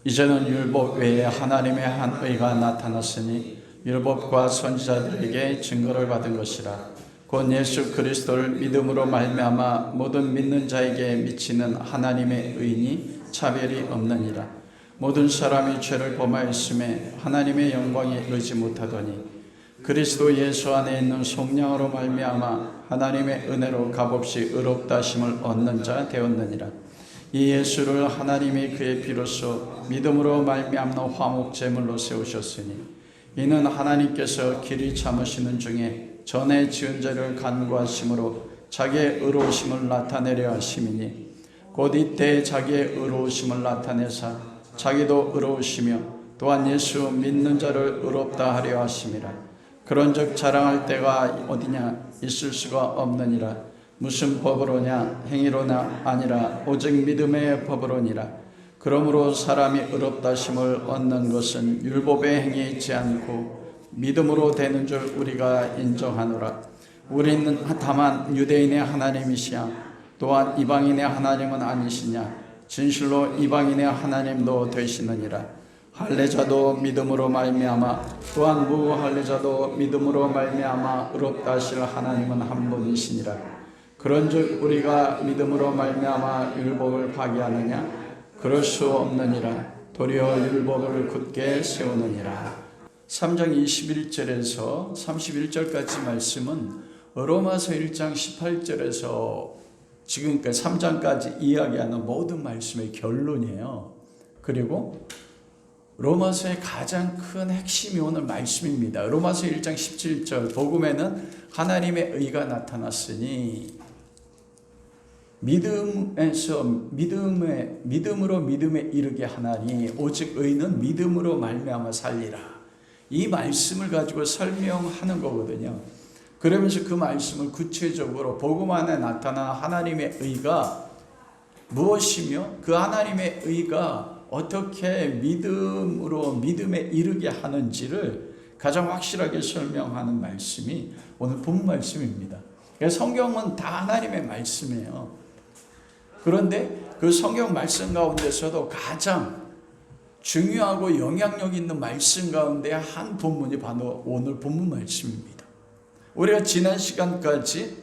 이제는 율법 외에 하나님의 한 의가 나타났으니 율법과 선지자들에게 증거를 받은 것이라. 곧 예수 그리스도를 믿음으로 말미암아 모든 믿는 자에게 미치는 하나님의 의니 차별이 없느니라. 모든 사람이 죄를 범하였음에 하나님의 영광에 이르지 못하더니 그리스도 예수 안에 있는 속량으로 말미암아 하나님의 은혜로 값없이 의롭다 하심을 얻는 자 되었느니라. 이 예수를 하나님이 그의 피로써 믿음으로 말미암는 화목제물로 세우셨으니 이는 하나님께서 길이 참으시는 중에 전에 지은 죄를 간구하심으로 자기의 의로우심을 나타내려 하심이니 곧 이때 자기의 의로우심을 나타내사 자기도 의로우시며 또한 예수 믿는 자를 의롭다 하려 하심이라. 그런즉 자랑할 때가 어디냐 있을 수가 없느니라. 무슨 법으로냐 행위로나 아니라 오직 믿음의 법으로니라. 그러므로 사람이 의롭다 하심을 얻는 것은 율법의 행위에 있지 않고 믿음으로 되는 줄 우리가 인정하노라. 우리는 다만 유대인의 하나님이시야 또한 이방인의 하나님은 아니시냐. 진실로 이방인의 하나님도 되시느니라. 할례자도 믿음으로 말미암아 또한 무할례자도 믿음으로 말미암아 의롭다 하실 하나님은 한 분이시니라. 그런즉 우리가 믿음으로 말미암아 율법을 파기하느냐? 그럴 수 없느니라. 도리어 율법을 굳게 세우느니라. 3장 21절에서 31절까지 말씀은 로마서 1장 18절에서 지금까지 3장까지 이야기하는 모든 말씀의 결론이에요. 그리고 로마서의 가장 큰 핵심이 오늘 말씀입니다. 로마서 1장 17절 복음에는 하나님의 의가 나타났으니 믿음으로 믿음에 이르게 하나니 오직 의는 믿음으로 말미암아 살리라. 이 말씀을 가지고 설명하는 거거든요. 그러면서 그 말씀을 구체적으로 복음 안에 나타난 하나님의 의가 무엇이며 그 하나님의 의가 어떻게 믿음으로 믿음에 이르게 하는지를 가장 확실하게 설명하는 말씀이 오늘 본 말씀입니다. 성경은 다 하나님의 말씀이에요. 그런데 그 성경 말씀 가운데서도 가장 중요하고 영향력 있는 말씀 가운데 한 본문이 바로 오늘 본문 말씀입니다. 우리가 지난 시간까지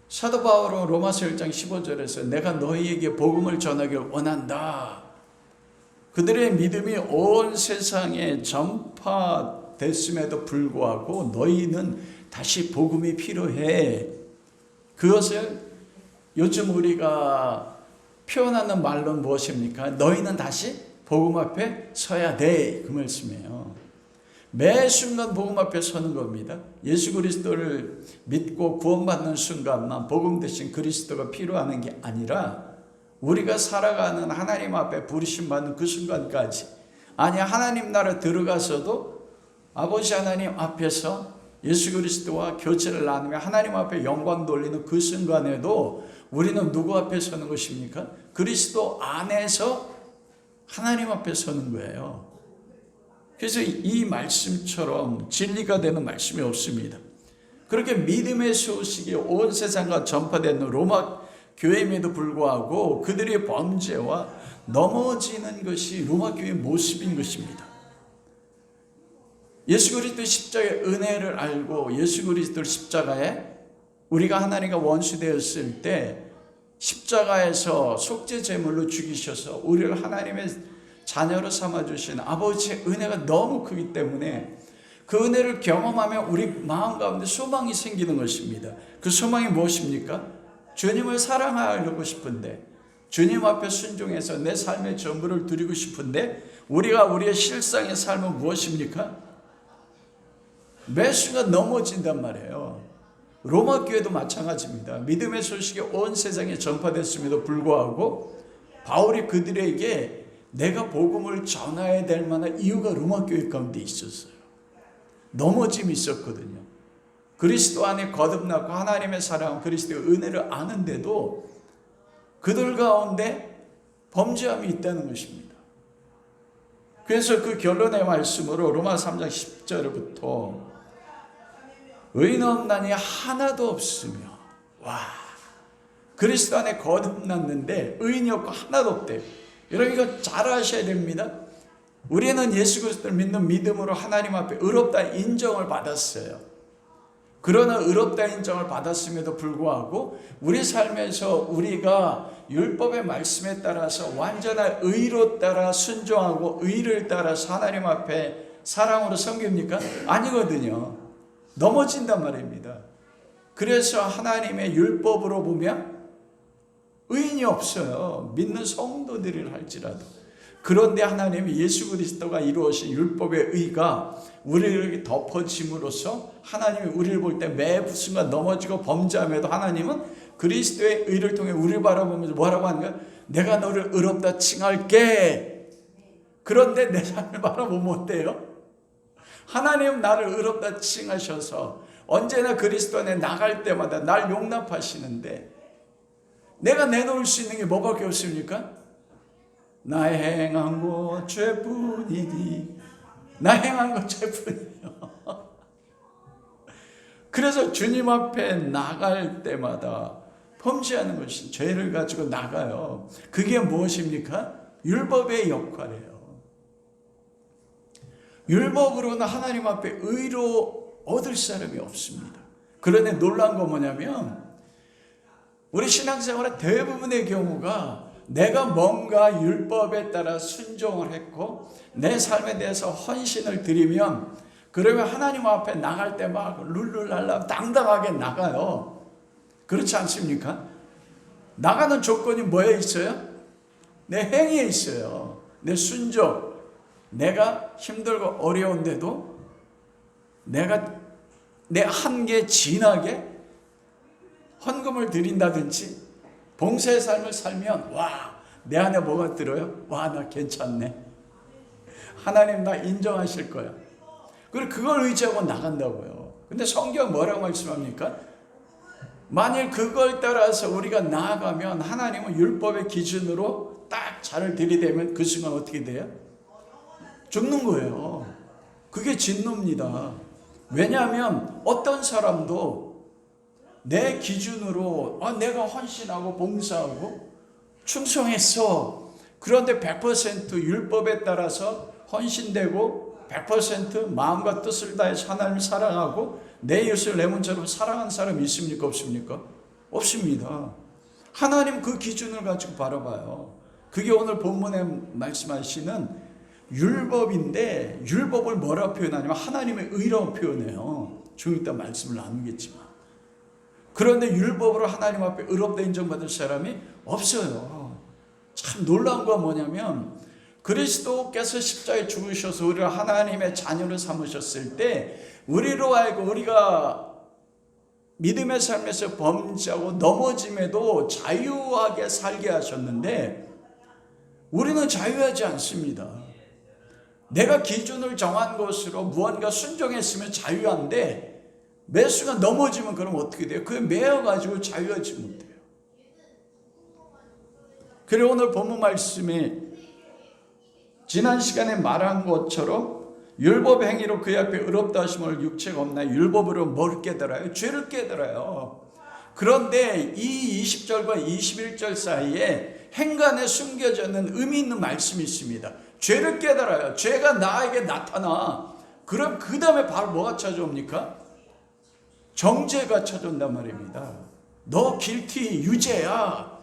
사도 바울은 로마서 1장 15절에서 내가 너희에게 복음을 전하길 원한다. 그들의 믿음이 온 세상에 전파됐음에도 불구하고 너희는 다시 복음이 필요해. 그것을 요즘 우리가 표현하는 말로는 무엇입니까? 너희는 다시 복음 앞에 서야 돼. 그 말씀이에요. 매 순간 복음 앞에 서는 겁니다. 예수 그리스도를 믿고 구원받는 순간만 복음 대신 그리스도가 필요하는 게 아니라 우리가 살아가는 하나님 앞에 부르심받는 그 순간까지, 아니 하나님 나라 들어가서도 아버지 하나님 앞에서 예수 그리스도와 교제를 나누며 하나님 앞에 영광 돌리는 그 순간에도 우리는 누구 앞에 서는 것입니까? 그리스도 안에서 하나님 앞에 서는 거예요. 그래서 이 말씀처럼 진리가 되는 말씀이 없습니다. 그렇게 믿음의 소식이 온 세상과 전파되는 로마 교회임에도 불구하고 그들의 범죄와 넘어지는 것이 로마 교회의 모습인 것입니다. 예수 그리스도의 십자가의 은혜를 알고 예수 그리스도를 십자가에 우리가 하나님과 원수되었을 때 십자가에서 속죄 제물로 죽이셔서 우리를 하나님의 자녀로 삼아주신 아버지의 은혜가 너무 크기 때문에 그 은혜를 경험하면 우리 마음 가운데 소망이 생기는 것입니다. 그 소망이 무엇입니까? 주님을 사랑하려고 싶은데, 주님 앞에 순종해서 내 삶의 전부를 드리고 싶은데 우리가 우리의 실상의 삶은 무엇입니까? 매 순간 넘어진단 말이에요. 로마 교회도 마찬가지입니다. 믿음의 소식이 온 세상에 전파됐음에도 불구하고 바울이 그들에게 내가 복음을 전해야 될 만한 이유가 로마 교회 가운데 있었어요. 넘어짐이 있었거든요. 그리스도 안에 거듭나고 하나님의 사랑, 그리스도의 은혜를 아는데도 그들 가운데 범죄함이 있다는 것입니다. 그래서 그 결론의 말씀으로 로마 3장 10절부터 의인 없나니 하나도 없으며, 와, 그리스도 안에 거듭났는데 의인이 없고 하나도 없대. 여러분 이거 잘 아셔야 됩니다. 우리는 예수 그리스도를 믿는 믿음으로 하나님 앞에 의롭다 인정을 받았어요. 그러나 의롭다 인정을 받았음에도 불구하고 우리 삶에서 우리가 율법의 말씀에 따라서 완전한 의로 따라 순종하고 의를 따라서 하나님 앞에 사랑으로 섬깁니까? 아니거든요. 넘어진단 말입니다. 그래서 하나님의 율법으로 보면 의인이 없어요. 믿는 성도들을 할지라도. 그런데 하나님이 예수 그리스도가 이루어진 율법의 의가 우리를 덮어짐으로써 하나님이 우리를 볼 때 매 순간 넘어지고 범죄함에도 하나님은 그리스도의 의를 통해 우리를 바라보면서 뭐라고 하는가? 내가 너를 의롭다 칭할게. 그런데 내 삶을 바라보면 어때요? 하나님 나를 의롭다 칭하셔서 언제나 그리스도 안에 나갈 때마다 날 용납하시는데 내가 내놓을 수 있는 게 뭐밖에 없습니까? 나 행한 것 죄뿐이니. 나 행한 것 죄뿐이에요. 그래서 주님 앞에 나갈 때마다 범죄하는 것이 죄를 가지고 나가요. 그게 무엇입니까? 율법의 역할이에요. 율법으로는 하나님 앞에 의로 얻을 사람이 없습니다. 그런데 놀라운 건 뭐냐면 우리 신앙생활의 대부분의 경우가 내가 뭔가 율법에 따라 순종을 했고 내 삶에 대해서 헌신을 드리면 그러면 하나님 앞에 나갈 때 막 룰루랄라 당당하게 나가요. 그렇지 않습니까? 나가는 조건이 뭐에 있어요? 내 행위에 있어요. 내 순종. 내가 힘들고 어려운데도 내가 내 한계 지나게 헌금을 드린다든지 봉사의 삶을 살면 와, 내 안에 뭐가 들어요? 와, 나 괜찮네. 하나님 나 인정하실 거야. 그리고 그걸 의지하고 나간다고요. 근데 성경 뭐라고 말씀합니까? 만일 그걸 따라서 우리가 나아가면 하나님은 율법의 기준으로 딱 잘을 들이대면 그 순간 어떻게 돼요? 죽는 거예요. 그게 진노입니다. 왜냐하면 어떤 사람도 내 기준으로 내가 헌신하고 봉사하고 충성했어. 그런데 100% 율법에 따라서 헌신되고 100% 마음과 뜻을 다해서 하나님을 사랑하고 내 이웃을 내 몸처럼 사랑하는 사람이 있습니까? 없습니까? 없습니다. 하나님 그 기준을 가지고 바라봐요. 그게 오늘 본문에 말씀하시는 율법인데 율법을 뭐라고 표현하냐면 하나님의 의라고 표현해요. 좀 이따 말씀을 나누겠지만. 그런데 율법으로 하나님 앞에 의롭다 인정받을 사람이 없어요. 참 놀라운 건 뭐냐면 그리스도께서 십자가에 죽으셔서 우리를 하나님의 자녀를 삼으셨을 때 우리로 하여금 우리가 믿음의 삶에서 범죄하고 넘어짐에도 자유하게 살게 하셨는데 우리는 자유하지 않습니다. 내가 기준을 정한 것으로 무언가 순종했으면 자유한데 매 순간 넘어지면 그럼 어떻게 돼요? 그게 매여가지고 자유하지 못해요. 그리고 오늘 본문 말씀이 지난 시간에 말한 것처럼 율법 행위로 그의 앞에 의롭다 하심을 육체가 없나요? 율법으로 뭘 깨달아요? 죄를 깨달아요. 그런데 이 20절과 21절 사이에 행간에 숨겨져 있는 의미 있는 말씀이 있습니다. 죄를 깨달아요. 죄가 나에게 나타나. 그럼 그 다음에 바로 뭐가 찾아옵니까? 정죄가 찾아온단 말입니다. 너 길티 유죄야.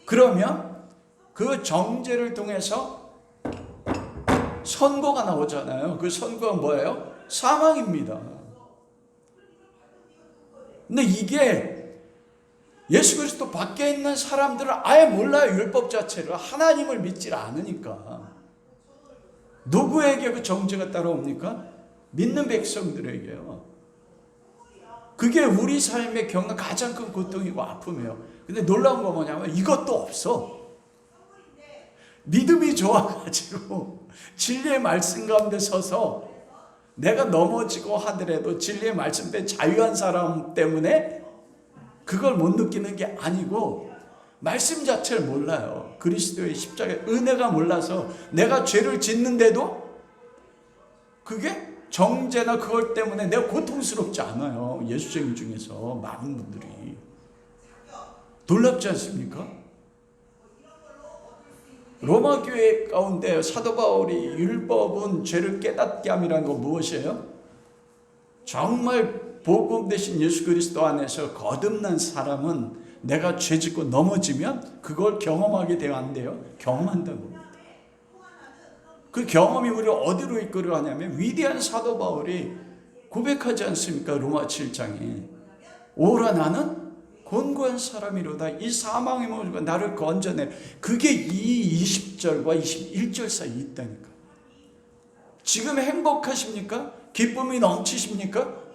그러면 그 정죄를 통해서 선고가 나오잖아요. 그 선고가 뭐예요? 사망입니다. 근데 이게 예수 그리스도 밖에 있는 사람들은 아예 몰라요. 율법 자체를. 하나님을 믿지 않으니까. 누구에게 그 정죄가 따라옵니까? 믿는 백성들에게요. 그게 우리 삶에 겪는 가장 큰 고통이고 아픔이에요. 근데 놀라운 건 뭐냐면 이것도 없어. 믿음이 좋아가지고 진리의 말씀 가운데 서서 내가 넘어지고 하더라도 진리의 말씀 때 자유한 사람 때문에 그걸 못 느끼는 게 아니고 말씀 자체를 몰라요. 그리스도의 십자가의 은혜가 몰라서 내가 죄를 짓는데도 그게 정죄나 그걸 때문에 내가 고통스럽지 않아요. 예수쟁이 중에서 많은 분들이. 놀랍지 않습니까? 로마 교회 가운데 사도 바울이 율법은 죄를 깨닫게 함이라는 건 무엇이에요? 정말 복음 되신 예수 그리스도 안에서 거듭난 사람은 내가 죄 짓고 넘어지면 그걸 경험하게 되면 안 돼요. 경험한다는 겁니다. 그 경험이 우리를 어디로 이끌어가냐면 위대한 사도 바울이 고백하지 않습니까? 로마 7장에 오라 나는 곤고한 사람이로다. 이 사망의 몸과 나를 건져내. 그게 이 20절과 21절 사이에 있다니까. 지금 행복하십니까? 기쁨이 넘치십니까?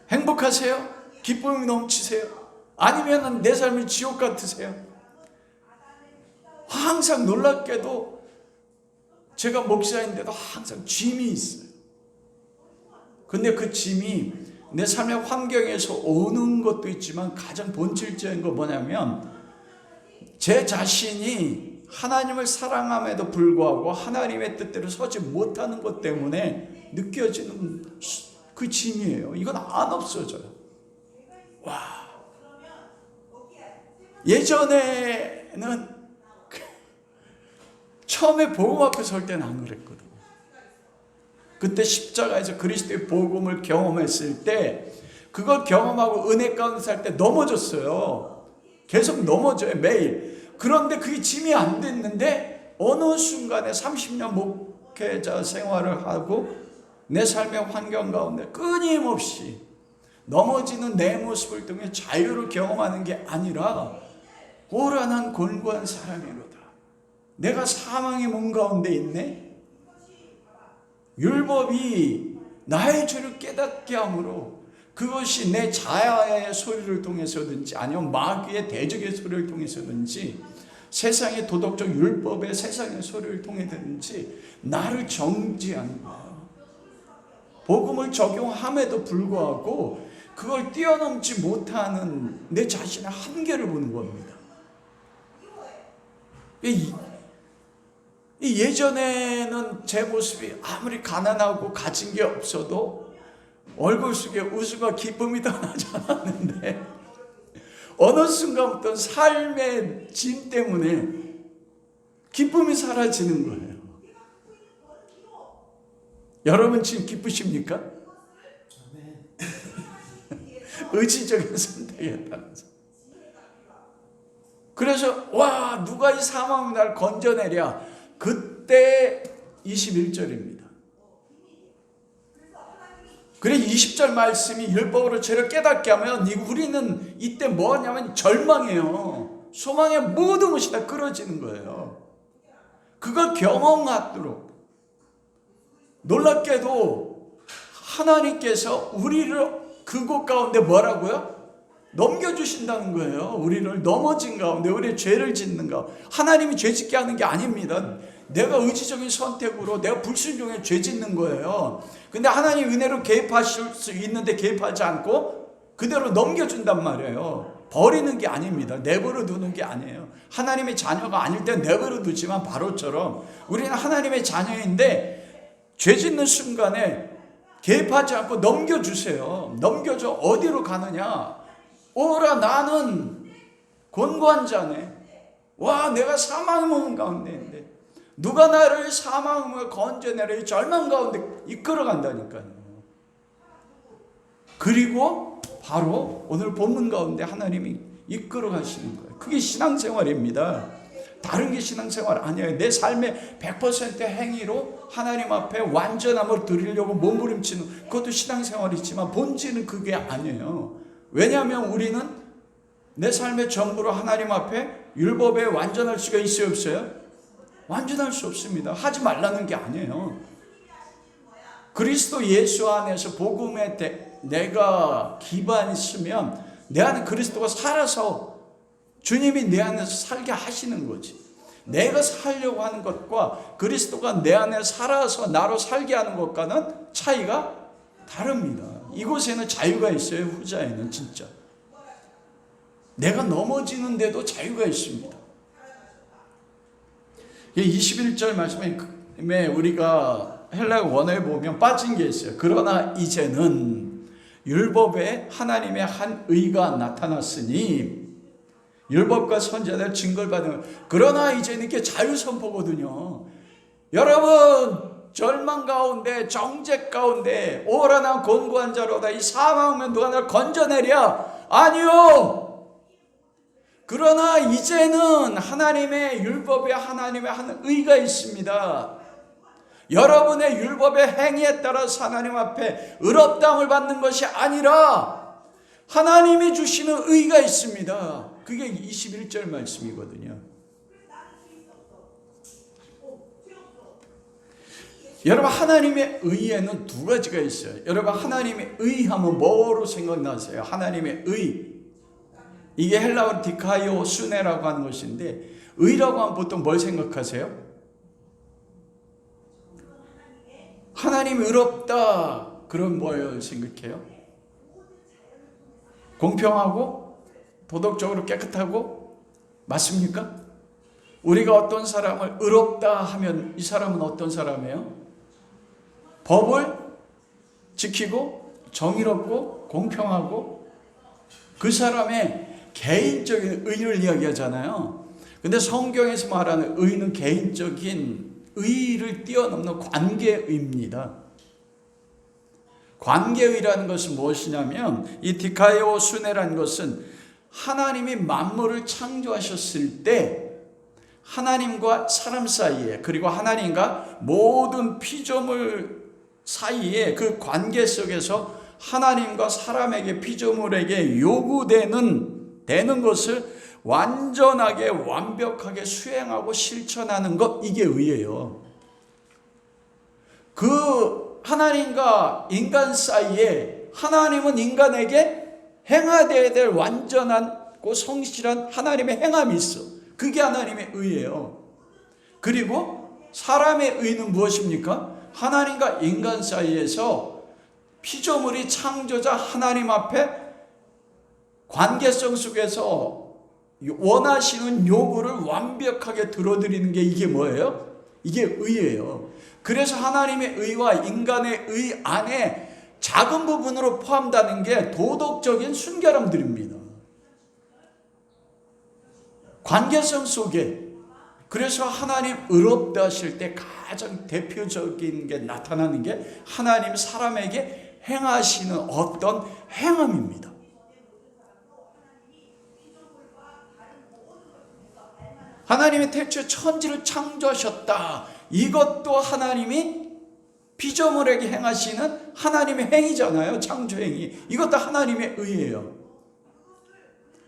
행복하세요? 기쁨이 넘치세요? 아니면 내 삶이 지옥 같으세요? 항상 놀랍게도 제가 목사인데도 항상 짐이 있어요. 근데 그 짐이 내 삶의 환경에서 오는 것도 있지만 가장 본질적인 거 뭐냐면 제 자신이 하나님을 사랑함에도 불구하고 하나님의 뜻대로 서지 못하는 것 때문에 느껴지는 그 짐이에요. 이건 안 없어져요. 와. 예전에는 처음에 복음 앞에 설 때는 안 그랬거든요. 그때 십자가에서 그리스도의 복음을 경험했을 때 그걸 경험하고 은혜 가운데 살 때 넘어졌어요. 계속 넘어져요, 매일. 그런데 그게 짐이 안 됐는데 어느 순간에 30년 목회자 생활을 하고 내 삶의 환경 가운데 끊임없이 넘어지는 내 모습을 통해 자유를 경험하는 게 아니라 오라 난 곤고한 사람이로다. 내가 사망의 몸 가운데 있네. 율법이 나의 죄를 깨닫게 함으로 그것이 내 자아의 소리를 통해서든지 아니면 마귀의 대적의 소리를 통해서든지 세상의 도덕적 율법의 세상의 소리를 통해서든지 나를 정지하는 거예요. 복음을 적용함에도 불구하고 그걸 뛰어넘지 못하는 내 자신의 한계를 보는 겁니다. 예전에는 제 모습이 아무리 가난하고 가진 게 없어도 얼굴 속에 웃음과 기쁨이 떠나지 않았는데 어느 순간부터 삶의 짐 때문에 기쁨이 사라지는 거예요. 여러분 지금 기쁘십니까? 의지적인 선택이었다면서. 그래서 와 누가 이 사망을 날 건져내랴. 그때 21절입니다. 그래 20절 말씀이 율법으로 죄를 깨닫게 하면 우리는 이때 뭐 하냐면 절망해요. 소망의 모든 것이 다 끊어지는 거예요. 그걸 경험하도록 놀랍게도 하나님께서 우리를 그곳 가운데 뭐라고요? 넘겨주신다는 거예요. 우리를 넘어진 가운데 우리의 죄를 짓는 가운데 하나님이 죄 짓게 하는 게 아닙니다. 내가 의지적인 선택으로 내가 불순종에 죄 짓는 거예요. 근데 하나님 은혜로 개입하실 수 있는데 개입하지 않고 그대로 넘겨준단 말이에요. 버리는 게 아닙니다. 내버려 두는 게 아니에요. 하나님의 자녀가 아닐 때 내버려 두지만 바로처럼 우리는 하나님의 자녀인데 죄 짓는 순간에 개입하지 않고 넘겨주세요. 넘겨줘. 어디로 가느냐? 오라 나는 곤고한 자네. 와 내가 사망의 몸 가운데 있는데 누가 나를 사망을 건져내려 절망 가운데 이끌어간다니까요. 그리고 바로 오늘 본문 가운데 하나님이 이끌어 가시는 거예요. 그게 신앙생활입니다. 다른 게 신앙생활 아니에요. 내 삶의 100% 행위로 하나님 앞에 완전함을 드리려고 몸부림치는 그것도 신앙생활이지만 본질은 그게 아니에요. 왜냐하면 우리는 내 삶의 전부로 하나님 앞에 율법에 완전할 수가 있어요 없어요? 완전할 수 없습니다. 하지 말라는 게 아니에요. 그리스도 예수 안에서 복음에 내가 기반이 있으면 내 안에 그리스도가 살아서 주님이 내 안에서 살게 하시는 거지. 내가 살려고 하는 것과 그리스도가 내 안에 살아서 나로 살게 하는 것과는 차이가 다릅니다. 이곳에는 자유가 있어요. 후자에는 진짜 내가 넘어지는데도 자유가 있습니다. 21절 말씀에 우리가 헬라 원어에 보면 빠진 게 있어요. 그러나 이제는 율법에 하나님의 한 의가 나타났으니 율법과 선지자들 증거를 받은 것. 그러나 이제는 이게 자유선포거든요. 여러분, 절망 가운데, 정죄 가운데 오라나 곤고한 자로다 이 사망하면 누가 나를 건져내랴? 아니요. 그러나 이제는 하나님의 율법에 하나님의 한 의가 있습니다. 여러분의 율법의 행위에 따라서 하나님 앞에 의롭다함을 받는 것이 아니라 하나님이 주시는 의가 있습니다. 그게 21절 말씀이거든요. 여러분, 하나님의 의에는 두 가지가 있어요. 여러분, 하나님의 의 하면 뭐로 생각나세요? 하나님의 의. 이게 헬라어로 디카이오 수네라고 하는 것인데, 의라고 하면 보통 뭘 생각하세요? 하나님이 의롭다. 그럼 뭘 생각해요? 공평하고 도덕적으로 깨끗하고 맞습니까? 우리가 어떤 사람을 의롭다 하면 이 사람은 어떤 사람이에요? 법을 지키고 정의롭고 공평하고 그 사람의 개인적인 의를 이야기하잖아요. 근데 성경에서 말하는 의는 개인적인 의를 뛰어넘는 관계의입니다. 관계의라는 것은 무엇이냐면 이 디카이오 수네라는 것은 하나님이 만물을 창조하셨을 때 하나님과 사람 사이에 그리고 하나님과 모든 피조물 사이에 그 관계 속에서 하나님과 사람에게 피조물에게 요구되는 것을 완전하게 완벽하게 수행하고 실천하는 것, 이게 의예요. 그 하나님과 인간 사이에 하나님은 인간에게 행하되어야 될 완전하고 성실한 하나님의 행함이 있어. 그게 하나님의 의예요. 그리고 사람의 의는 무엇입니까? 하나님과 인간 사이에서 피조물이 창조자 하나님 앞에 관계성 속에서 원하시는 요구를 완벽하게 들어드리는 게 이게 뭐예요? 이게 의예요. 그래서 하나님의 의와 인간의 의 안에 작은 부분으로 포함되는 게 도덕적인 순결함들입니다. 관계성 속에. 그래서 하나님 의롭다 하실 때 가장 대표적인 게 나타나는 게 하나님 사람에게 행하시는 어떤 행함입니다. 하나님이 태초에 천지를 창조하셨다. 이것도 하나님이 피조물에게 행하시는 하나님의 행위잖아요. 창조행위. 이것도 하나님의 의예요.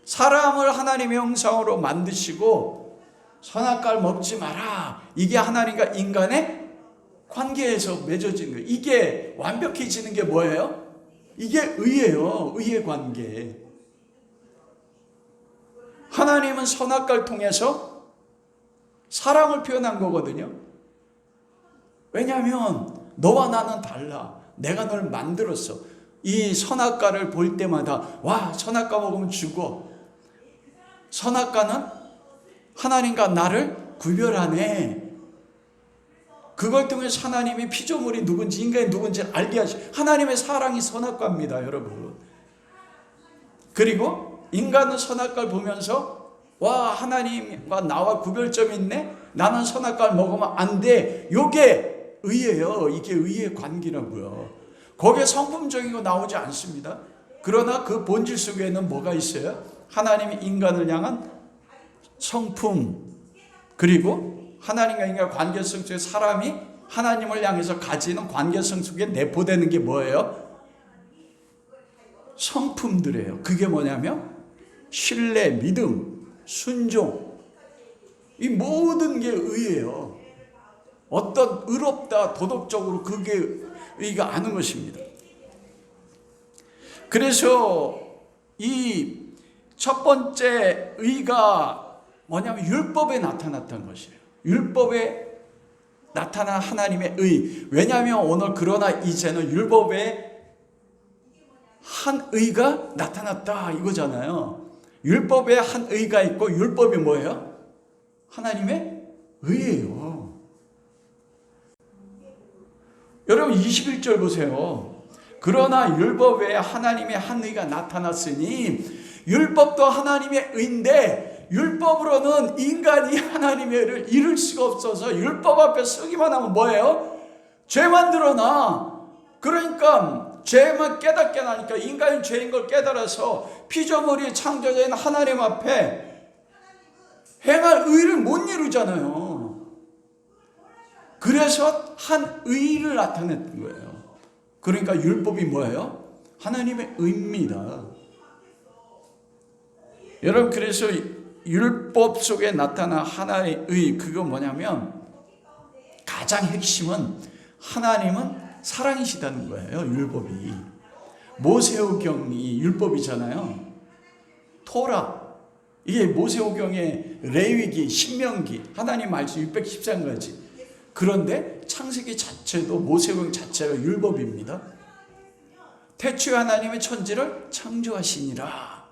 사람을 하나님의 형상으로 만드시고 선악과를 먹지 마라. 이게 하나님과 인간의 관계에서 맺어지는 거예요. 이게 완벽해지는 게 뭐예요? 이게 의예요. 의의 관계. 하나님은 선악과를 통해서 사랑을 표현한 거거든요. 왜냐하면 너와 나는 달라. 내가 널 만들었어. 이 선악과를 볼 때마다 와, 선악과 먹으면 죽어. 선악과는 하나님과 나를 구별하네. 그걸 통해서 하나님이 피조물이 누군지 인간이 누군지 알게 하시. 하나님의 사랑이 선악과입니다, 여러분. 그리고 인간은 선악과를 보면서 와, 하나님과 나와 구별점이 있네. 나는 선악과를 먹으면 안 돼. 이게 의예요. 이게 의의 관계라고요. 거기에 성품적인 거 나오지 않습니다. 그러나 그 본질 속에는 뭐가 있어요? 하나님이 인간을 향한 성품, 그리고 하나님과 인간 관계성 속에 사람이 하나님을 향해서 가지는 관계성 속에 내포되는 게 뭐예요? 성품들이에요. 그게 뭐냐면 신뢰, 믿음, 순종, 이 모든 게 의예요. 어떤 의롭다, 도덕적으로 그게 의가 아는 것입니다. 그래서 이 첫 번째 의가 뭐냐면 율법에 나타났던 것이에요. 율법에 나타난 하나님의 의. 왜냐하면 오늘 그러나 이제는 율법에 한 의가 나타났다 이거잖아요. 율법에 한 의가 있고 율법이 뭐예요? 하나님의 의예요. 여러분 21절 보세요. 그러나 율법 외에 하나님의 한 의가 나타났으니 율법도 하나님의 의인데 율법으로는 인간이 하나님의 의를 이룰 수가 없어서 율법 앞에 서기만 하면 뭐예요? 죄만 드러나. 그러니까 죄만 깨닫게 나니까 인간이 죄인 걸 깨달아서 피조물이 창조자인 하나님 앞에 행할 의를 못 이루잖아요. 그래서 한 의를 나타냈던 거예요. 그러니까 율법이 뭐예요? 하나님의 의입니다. 여러분, 그래서 율법 속에 나타난 하나의 의, 그거 뭐냐면 가장 핵심은 하나님은 사랑이시다는 거예요. 율법이. 모세오경이 율법이잖아요. 토라, 이게 모세오경의 레위기, 신명기, 하나님 말씀 613가지. 그런데 창세기 자체도 모세오경 자체가 율법입니다. 태초에 하나님의 천지를 창조하시니라.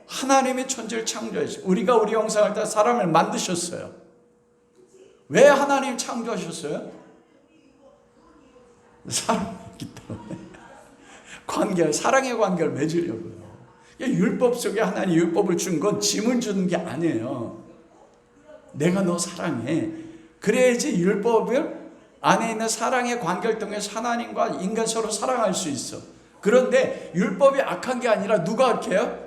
하나님의 천지를 창조하시고 우리가 우리 형상을 따라 사람을 만드셨어요. 왜 하나님 창조하셨어요? 사랑이기 때문에. 사랑의 관계를 맺으려고요. 율법 속에 하나님 율법을 준 건 짐을 주는 게 아니에요. 내가 너 사랑해. 그래야지 율법을 안에 있는 사랑의 관계를 통해서 하나님과 인간 서로 사랑할 수 있어. 그런데 율법이 악한 게 아니라 누가 악해요?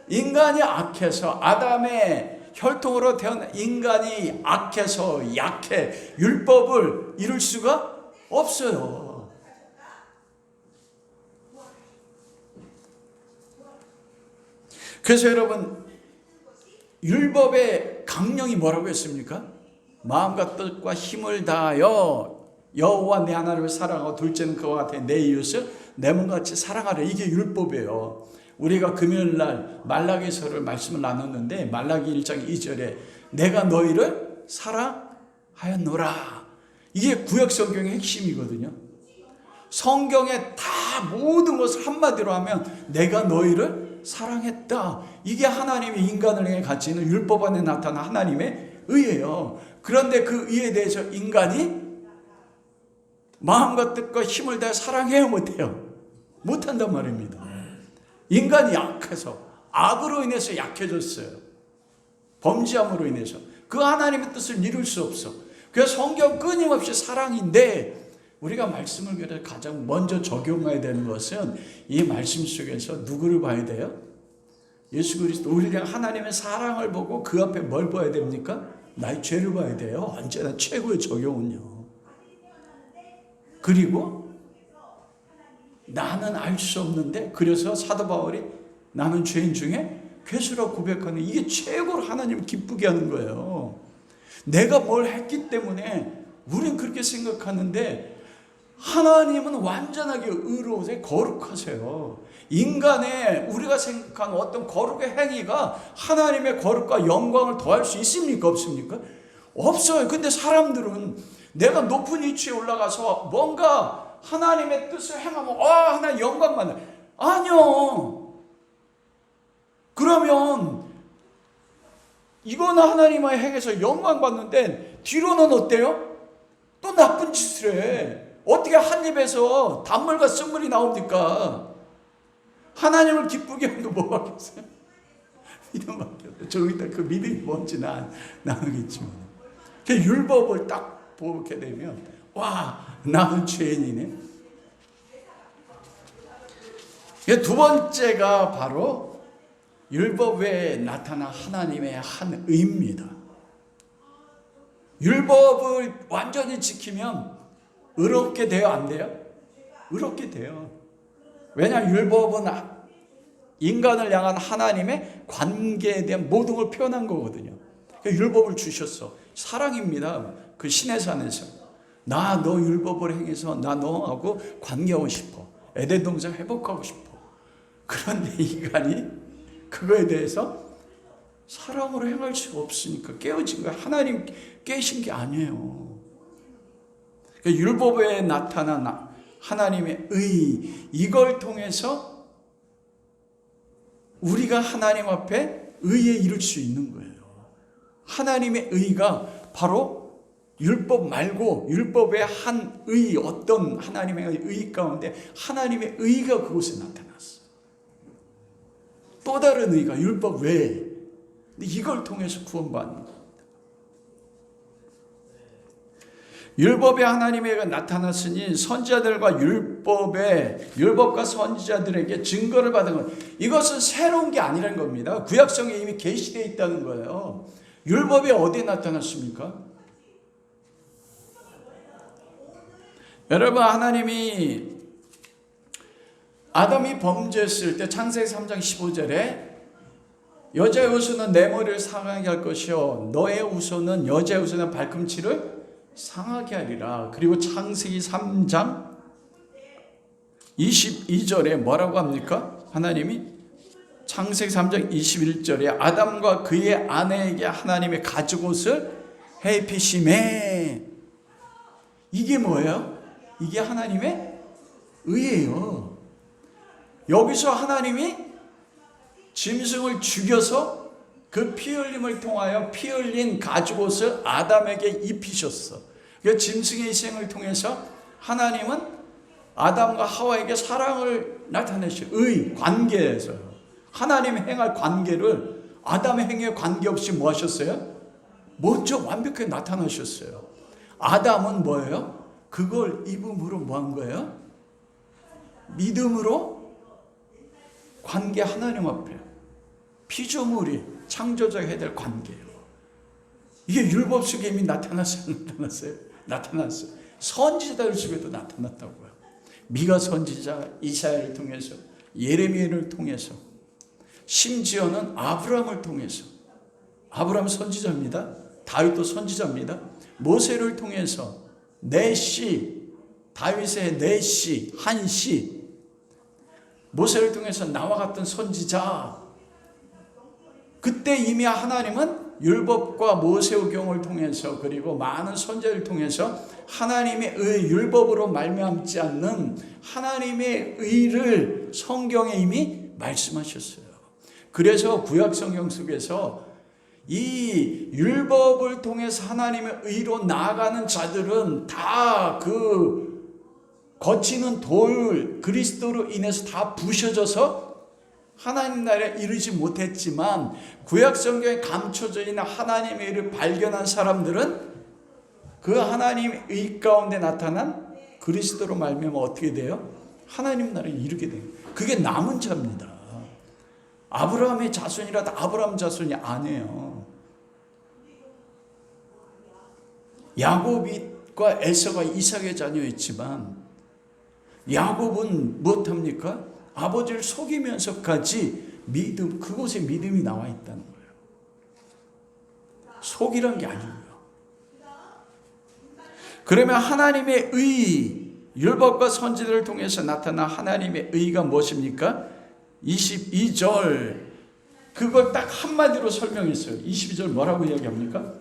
인간이 악해서, 아담의 혈통으로 태어난 인간이 악해서 약해 율법을 이룰 수가 없어요. 그래서 여러분, 율법의 강령이 뭐라고 했습니까? 마음과 뜻과 힘을 다하여 여호와 내 하나님을 사랑하고 둘째는 그와 같아 내 이웃을 내 몸과 같이 사랑하라. 이게 율법이에요. 우리가 금요일날 말라기서를 말씀을 나눴는데 말라기 1장 2절에 내가 너희를 사랑하였노라. 이게 구약 성경의 핵심이거든요. 성경의 다 모든 것을 한마디로 하면 내가 너희를 사랑했다. 이게 하나님이 인간을 향해 가지는 율법 안에 나타난 하나님의 의예요. 그런데 그 의에 대해서 인간이 마음과 뜻과 힘을 다해 사랑해요, 못해요? 못한단 말입니다. 인간이 약해서, 악으로 인해서 약해졌어요. 범죄함으로 인해서 그 하나님의 뜻을 이룰 수 없어. 그래서 성경 끊임없이 사랑인데 우리가 말씀을 그래서 가장 먼저 적용해야 되는 것은 이 말씀 속에서 누구를 봐야 돼요? 예수 그리스도. 우리가 하나님의 사랑을 보고 그 앞에 뭘 봐야 됩니까? 나의 죄를 봐야 돼요. 언제나 최고의 적용은요. 그리고 나는 알 수 없는데, 그래서 사도 바울이 나는 죄인 중에 괴수라고 고백하는, 이게 최고로 하나님을 기쁘게 하는 거예요. 내가 뭘 했기 때문에 우린 그렇게 생각하는데 하나님은 완전하게 의로우세요. 거룩하세요. 인간의 우리가 생각하는 어떤 거룩의 행위가 하나님의 거룩과 영광을 더할 수 있습니까? 없습니까? 없어요. 근데 사람들은 내가 높은 위치에 올라가서 뭔가 하나님의 뜻을 행하면 하나님 영광 받는. 아니요. 그러면 이거는 하나님의 행해서 영광 받는데 뒤로는 어때요? 또 나쁜 짓을 해. 어떻게 한 입에서 단물과 쓴물이 나옵니까? 하나님을 기쁘게 하는 거 뭐 하겠어요? 믿음밖에 없어요. 좀 이따 그 믿음이 뭔지 나누겠지만. 율법을 딱 보게 되면 와, 나는 죄인이네. 두 번째가 바로 율법에 나타난 하나님의 한 의입니다. 율법을 완전히 지키면 의롭게 돼요, 안 돼요? 의롭게 돼요. 왜냐, 율법은 인간을 향한 하나님의 관계에 대한 모든 걸 표현한 거거든요. 율법을 주셨어. 사랑입니다. 그 신의 산에서 나 너 율법을 행해서 나 너하고 관계하고 싶어. 에덴 동산 회복하고 싶어. 그런데 인간이 그거에 대해서 사랑으로 행할 수가 없으니까 깨어진 거야. 하나님 깨신 게 아니에요. 율법에 나타난 하나님의 의, 이걸 통해서 우리가 하나님 앞에 의에 이룰 수 있는 거예요. 하나님의 의가 바로 율법 말고 율법의 한 의, 어떤 하나님의 의 가운데 하나님의 의가 그곳에 나타났어. 또 다른 의가 율법 외에 이걸 통해서 구원받는 겁니다. 율법의 하나님의 나타났으니 선지자들과 율법과 선지자들에게 증거를 받은 것. 이것은 새로운 게 아니라는 겁니다. 구약성에 이미 계시되어 있다는 거예요. 율법이 어디에 나타났습니까? 여러분, 하나님이 아담이 범죄했을 때 창세기 3장 15절에 여자의 후손은 내 머리를 상하게 할 것이요 너의 후손은 여자의 후손은 발꿈치를 상하게 하리라. 그리고 창세기 3장 22절에 뭐라고 합니까? 하나님이 창세기 3장 21절에 아담과 그의 아내에게 하나님의 가죽옷을 해입히시매. 이게 뭐예요? 이게 하나님의 의예요. 여기서 하나님이 짐승을 죽여서 그 피 흘림을 통하여 피 흘린 가죽옷을 아담에게 입히셨어. 그 짐승의 희생을 통해서 하나님은 아담과 하와에게 사랑을 나타내셔. 의, 관계에서 하나님 행할 관계를 아담의 행위에 관계없이 뭐 하셨어요? 먼저 완벽하게 나타나셨어요. 아담은 뭐예요? 그걸 입음으로 뭐 한 거예요? 믿음으로 관계, 하나님 앞에 피조물이 창조자가 해야 될 관계예요. 이게 율법 속에 이미 나타났어요? 나타났어요. 선지자들 속에도 나타났다고요. 미가 선지자 이사야를 통해서, 예레미야를 통해서, 심지어는 아브라함을 통해서. 아브라함 선지자입니다. 다윗도 선지자입니다. 모세를 통해서 네 씨, 다윗의 네 씨, 한 씨, 모세를 통해서 나와 같은 선지자. 그때 이미 하나님은 율법과 모세오경을 통해서 그리고 많은 선지자를 통해서 하나님의 의, 율법으로 말미암지 않는 하나님의 의를 성경에 이미 말씀하셨어요. 그래서 구약 성경 속에서 이 율법을 통해서 하나님의 의로 나아가는 자들은 다 그 거치는 돌 그리스도로 인해서 다 부셔져서 하나님 나라에 이르지 못했지만 구약 성경에 감춰져 있는 하나님의 의를 발견한 사람들은 그 하나님의 의 가운데 나타난 그리스도로 말미암아 어떻게 돼요? 하나님 나라에 이르게 돼요. 그게 남은 자입니다. 아브라함의 자손이라도 아브라함 자손이 아니에요. 야곱과 에서가 이삭의 자녀였지만 야곱은 무엇합니까? 아버지를 속이면서까지 믿음, 그곳에 믿음이 나와 있다는 거예요. 속이란 게 아니고요. 그러면 하나님의 의, 율법과 선지자를 통해서 나타난 하나님의 의가 무엇입니까? 22절, 그걸 딱 한마디로 설명했어요. 22절 뭐라고 이야기합니까?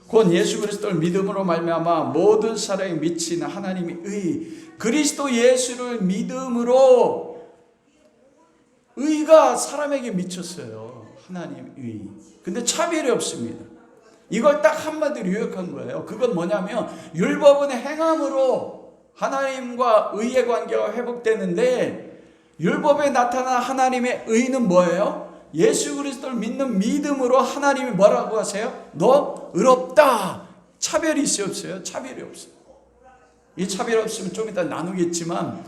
곧 예수 그리스도를 믿음으로 말미암아 모든 사람이 미치는 하나님의 의, 그리스도 예수를 믿음으로 의가 사람에게 미쳤어요. 하나님의 의. 근데 차별이 없습니다. 이걸 딱 한마디로 요약한 거예요. 그건 뭐냐면 율법은 행함으로 하나님과 의의 관계가 회복되는데 율법에 나타난 하나님의 의는 뭐예요? 예수 그리스도를 믿는 믿음으로 하나님이 뭐라고 하세요? 너 의롭다. 차별이 있어요, 없어요? 차별이 없어요. 이 차별이 없으면 좀 이따 나누겠지만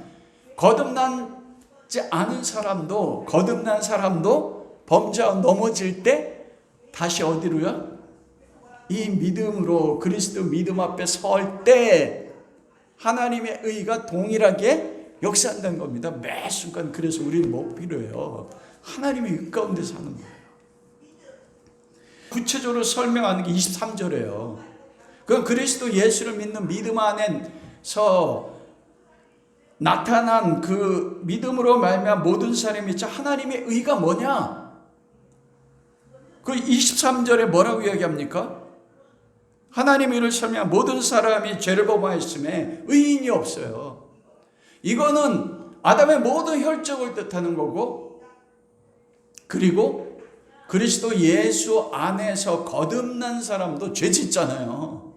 거듭나지 않은 사람도 거듭난 사람도 범죄하고 넘어질 때 다시 어디로요? 이 믿음으로 그리스도 믿음 앞에 설 때 하나님의 의가 동일하게 역사한다는 겁니다. 매 순간. 그래서 우리는 뭐 필요해요? 하나님의 의 가운데 사는 거예요. 구체적으로 설명하는 게 23절이에요. 그건 그리스도 예수를 믿는 믿음 안에서 나타난 그 믿음으로 말미암아 모든 사람이 있죠. 하나님의 의가 뭐냐? 그 23절에 뭐라고 이야기합니까? 하나님의 의를 설명한 모든 사람이 죄를 범하였음에 의인이 없어요. 이거는 아담의 모든 혈적을 뜻하는 거고, 그리고 그리스도 예수 안에서 거듭난 사람도 죄 짓잖아요.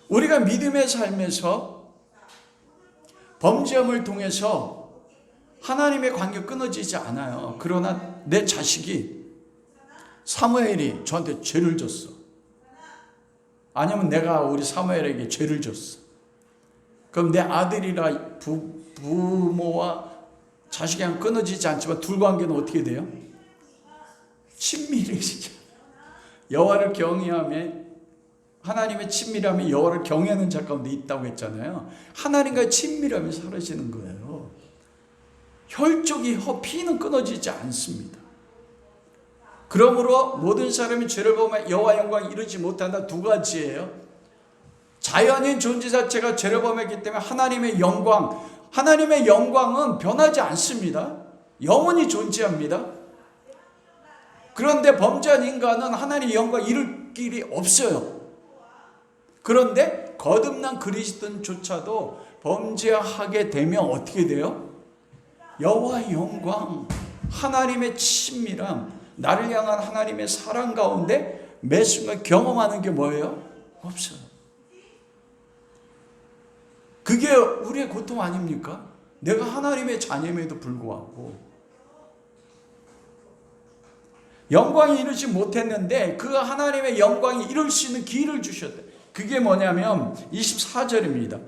우리가 믿음의 삶에서 범죄함을 통해서 하나님의 관계 끊어지지 않아요. 그러나 내 자식이 사무엘이 저한테 죄를 졌어. 아니면 내가 우리 사무엘에게 죄를 졌어. 그럼 내 아들이라 부모와 자식이랑 끊어지지 않지만 둘 관계는 어떻게 돼요? 친밀해지죠. 여호와를 경외하며 하나님의 친밀함이 여호와를 경외하는 자 가운데 있다고 했잖아요. 하나님과의 친밀함이 사라지는 거예요. 혈족이 피는 끊어지지 않습니다. 그러므로 모든 사람이 죄를 범하여 여호와 영광에 이르지 못한다. 두 가지예요. 자연인 존재 자체가 죄를 범했기 때문에 하나님의 영광은 변하지 않습니다. 영원히 존재합니다. 그런데 범죄한 인간은 하나님의 영광에 이를 길이 없어요. 그런데 거듭난 그리스도인조차도 범죄하게 되면 어떻게 돼요? 여호와의 영광, 하나님의 친밀함, 나를 향한 하나님의 사랑 가운데 매 순간 경험하는 게 뭐예요? 없어요. 그게 우리의 고통 아닙니까? 내가 하나님의 자녀임에도 불구하고 영광이 이루지 못했는데 그 하나님의 영광이 이룰 수 있는 기회를 주셨대. 그게 뭐냐면 24절입니다.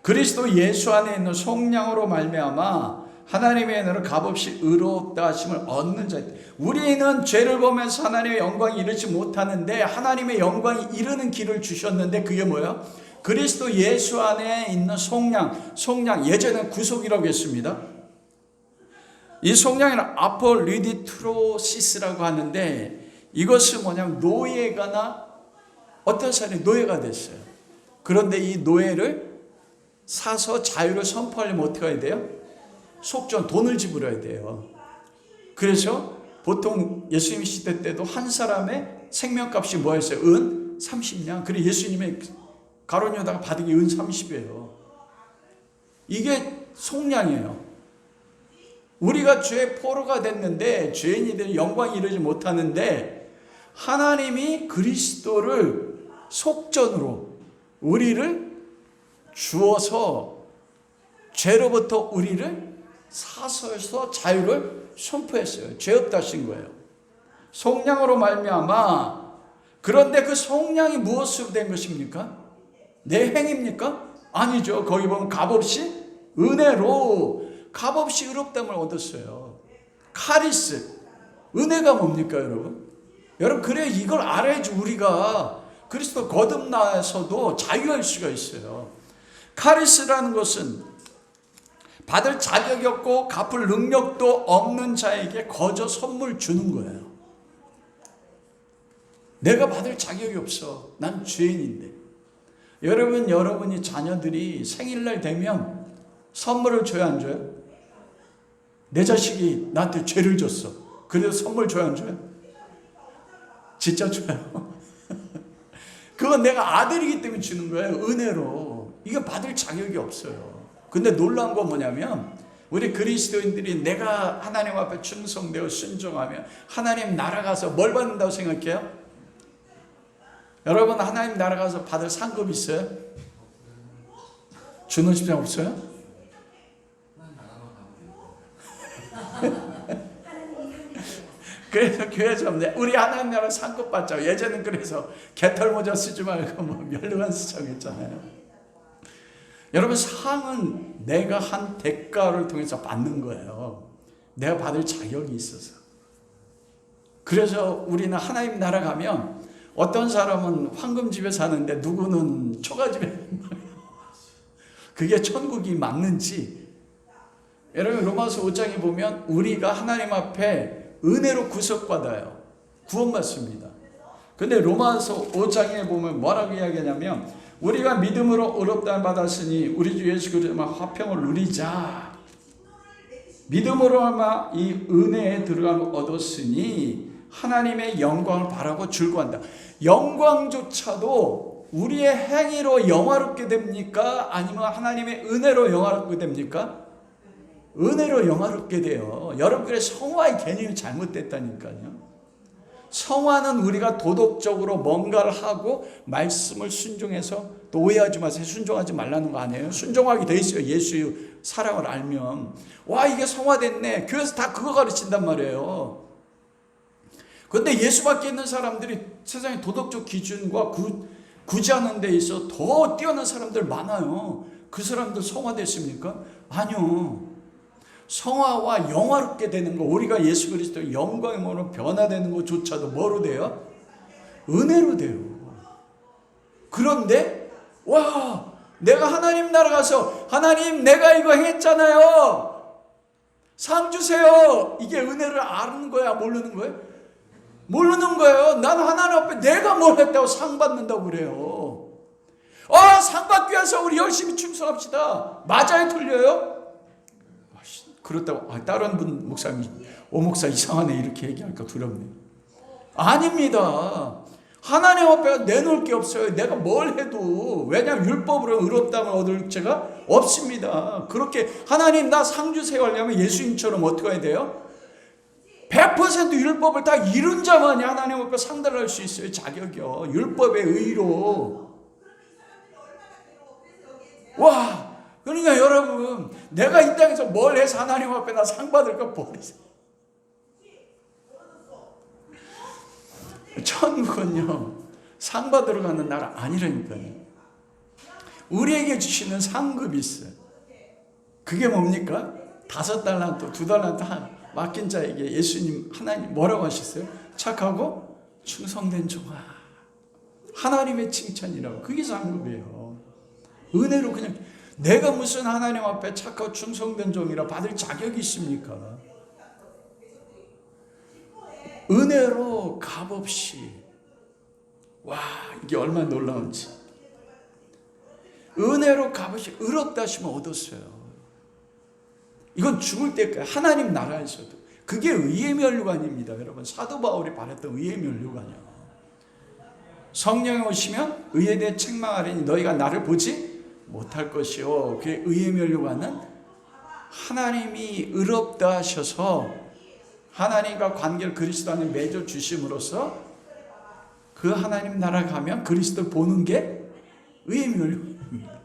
그리스도 예수 안에 있는 속량으로 말미암아 하나님의 은혜로 값없이 의롭다 하심을 얻는 자. 우리는 죄를 보면서 하나님의 영광이 이르지 못하는데 하나님의 영광이 이르는 길을 주셨는데 그게 뭐예요? 그리스도 예수 안에 있는 속량, 예전에는 구속이라고 했습니다. 이 속량에는 아폴리디트로시스라고 하는데 이것은 뭐냐면 노예가나 어떤 사람이 노예가 됐어요. 그런데 이 노예를 사서 자유를 선포하려면 어떻게 해야 돼요? 속전, 돈을 지불해야 돼요. 그래서 보통 예수님 시대 때도 한 사람의 생명값이 뭐였어요? 은 30냥. 그리고 예수님의 가룟 유다가 받은 게 은 30이에요. 이게 속량이에요. 우리가 죄의 포로가 됐는데 죄인이들 영광이 이루지 못하는데 하나님이 그리스도를 속전으로 우리를 주어서 죄로부터 우리를 사서에서 자유를 선포했어요. 죄 없다 하신 거예요. 속량으로 말미암아. 그런데 그 속량이 무엇으로 된 것입니까? 내 행입니까? 아니죠. 거기 보면 값없이 은혜로 값없이 의롭다함을 얻었어요. 카리스. 은혜가 뭡니까 여러분? 여러분 그래 이걸 알아야지 우리가 그리스도 거듭나서도 자유할 수가 있어요. 카리스라는 것은 받을 자격이 없고 갚을 능력도 없는 자에게 거저 선물 주는 거예요. 내가 받을 자격이 없어. 난 죄인인데. 여러분이 자녀들이 생일날 되면 선물을 줘야 안 줘요? 내 자식이 나한테 죄를 졌어. 그래서 선물 줘야 안 줘요? 진짜 줘요. 그건 내가 아들이기 때문에 주는 거예요. 은혜로. 이거 받을 자격이 없어요. 근데 놀라운 건 뭐냐면 우리 그리스도인들이 내가 하나님 앞에 충성되어 순종하면 하나님 나라 가서 뭘 받는다고 생각해요? 여러분 하나님 나라 가서 받을 상급 있어요? 주는 집장 없어요? 그래서 교회에서 우리 하나님 나라 상급 받자. 예전엔 그래서 개털 모자 쓰지 말고 멸류관 쓰자고 했잖아요. 여러분 상은 내가 한 대가를 통해서 받는 거예요. 내가 받을 자격이 있어서. 그래서 우리는 하나님 나라 가면 어떤 사람은 황금집에 사는데 누구는 초가집에 그게 천국이 맞는지. 여러분 로마서 5장에 보면 우리가 하나님 앞에 은혜로 구속받아요. 구원받습니다. 근데 로마서 5장에 보면 뭐라고 이야기하냐면 우리가 믿음으로 의롭다함을 받았으니 우리 주 예수 그리스도만 화평을 누리자. 믿음으로 아마 이 은혜에 들어감을 얻었으니 하나님의 영광을 바라고 즐거워한다. 영광조차도 우리의 행위로 영화롭게 됩니까? 아니면 하나님의 은혜로 영화롭게 됩니까? 은혜로 영화롭게 돼요. 여러분들의 성화의 개념이 잘못됐다니까요. 성화는 우리가 도덕적으로 뭔가를 하고 말씀을 순종해서 또 오해하지 마세요. 순종하지 말라는 거 아니에요. 순종하게 돼 있어요. 예수의 사랑을 알면. 와 이게 성화됐네. 교회에서 다 그거 가르친단 말이에요. 근데 예수밖에 있는 사람들이 세상의 도덕적 기준과 구제하는 데 있어 더 뛰어난 사람들 많아요. 그 사람들 성화됐습니까? 아니요. 성화와 영화롭게 되는 거, 우리가 예수 그리스도의 영광의 몸으로 변화되는 것조차도 뭐로 돼요? 은혜로 돼요. 그런데 와, 내가 하나님 나라 가서 하나님 내가 이거 했잖아요, 상 주세요, 이게 은혜를 아는 거야, 모르는 거예요? 모르는 거예요. 난 하나님 앞에 내가 뭘 했다고 상 받는다고 그래요. 상 받기 위해서 우리 열심히 충성합시다. 맞아요, 틀려요? 그렇다고 다른 분 목사님, 목사 이상하네 이렇게 얘기하니까 두렵네요. 아닙니다. 하나님 앞에 내놓을 게 없어요. 내가 뭘 해도. 왜냐하면 율법으로 의롭다함을 얻을 죄가 없습니다. 그렇게 하나님 나 상 주세요 하려면 예수님처럼 어떻게 해야 돼요? 100% 율법을 다 이룬 자만이 하나님 앞에 상달을 할 수 있어요. 자격이요. 율법의 의로. 와, 그러니까 여러분, 내가 이 땅에서 뭘 해서 하나님 앞에 나 상 받을까 버리세요. 천국은요, 상 받으러 가는 나라 아니라니까요. 우리에게 주시는 상급이 있어요. 그게 뭡니까? 5달란트, 2달란트 맡긴 자에게 예수님, 하나님 뭐라고 하셨어요? 착하고 충성된 종아. 하나님의 칭찬이라고. 그게 상급이에요. 은혜로 그냥 내가 무슨 하나님 앞에 착하고 충성된 종이라 받을 자격이 있습니까? 은혜로 값없이. 와, 이게 얼마나 놀라운지. 은혜로 값없이 의롭다 하시면 얻었어요. 이건 죽을 때까지 하나님 나라에서도. 그게 의의 면류관입니다. 여러분, 사도 바울이 바랬던 의의 면류관이요. 성령이 오시면 의에 대해 책망하리니 너희가 나를 보지 못할 것이요. 그의 의의 면류관은 하나님이 의롭다 하셔서 하나님과 관계를 그리스도 안에 맺어 주심으로써 그 하나님 나라 가면 그리스도를 보는 게 의의 면류관입니다.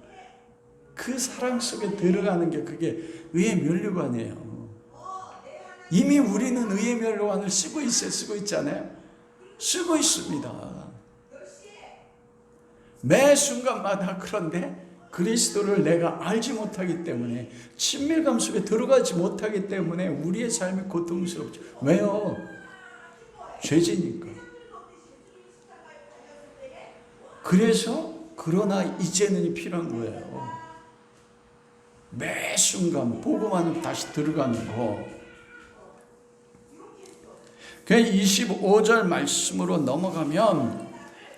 그 사랑 속에 들어가는 게 그게 의의 면류관이에요. 이미 우리는 의의 면류관을 쓰고 있어요. 쓰고 있잖아요. 쓰고 있습니다. 매 순간마다. 그런데 그리스도를 내가 알지 못하기 때문에, 친밀감 속에 들어가지 못하기 때문에 우리의 삶이 고통스럽죠. 왜요? 죄지니까. 그래서 그러나 이제는이 필요한 거예요. 매 순간 보고만 다시 들어가는 거. 그 25절 말씀으로 넘어가면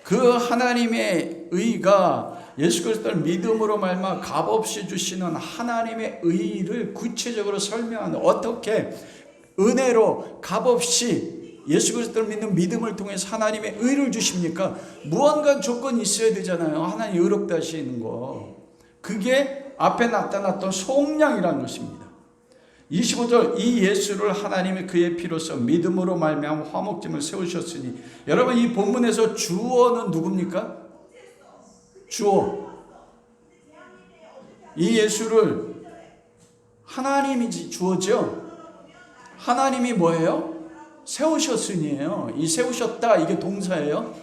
그 하나님의 의가 예수 그리스도를 믿음으로 말미암아 값없이 주시는 하나님의 의를 구체적으로 설명하는, 어떻게 은혜로 값없이 예수 그리스도를 믿는 믿음을 통해서 하나님의 의를 주십니까? 무언가 조건이 있어야 되잖아요. 하나님 의롭다 하시는 거. 그게 앞에 나타났던 속량이라는 것입니다. 25절, 이 예수를 하나님이 그의 피로써 믿음으로 말미암아 화목제물을 세우셨으니. 여러분, 이 본문에서 주어는 누굽니까? 주어. 이 예수를 하나님이 주어죠. 하나님이 뭐예요? 세우셨으니예요. 이 세우셨다, 이게 동사예요.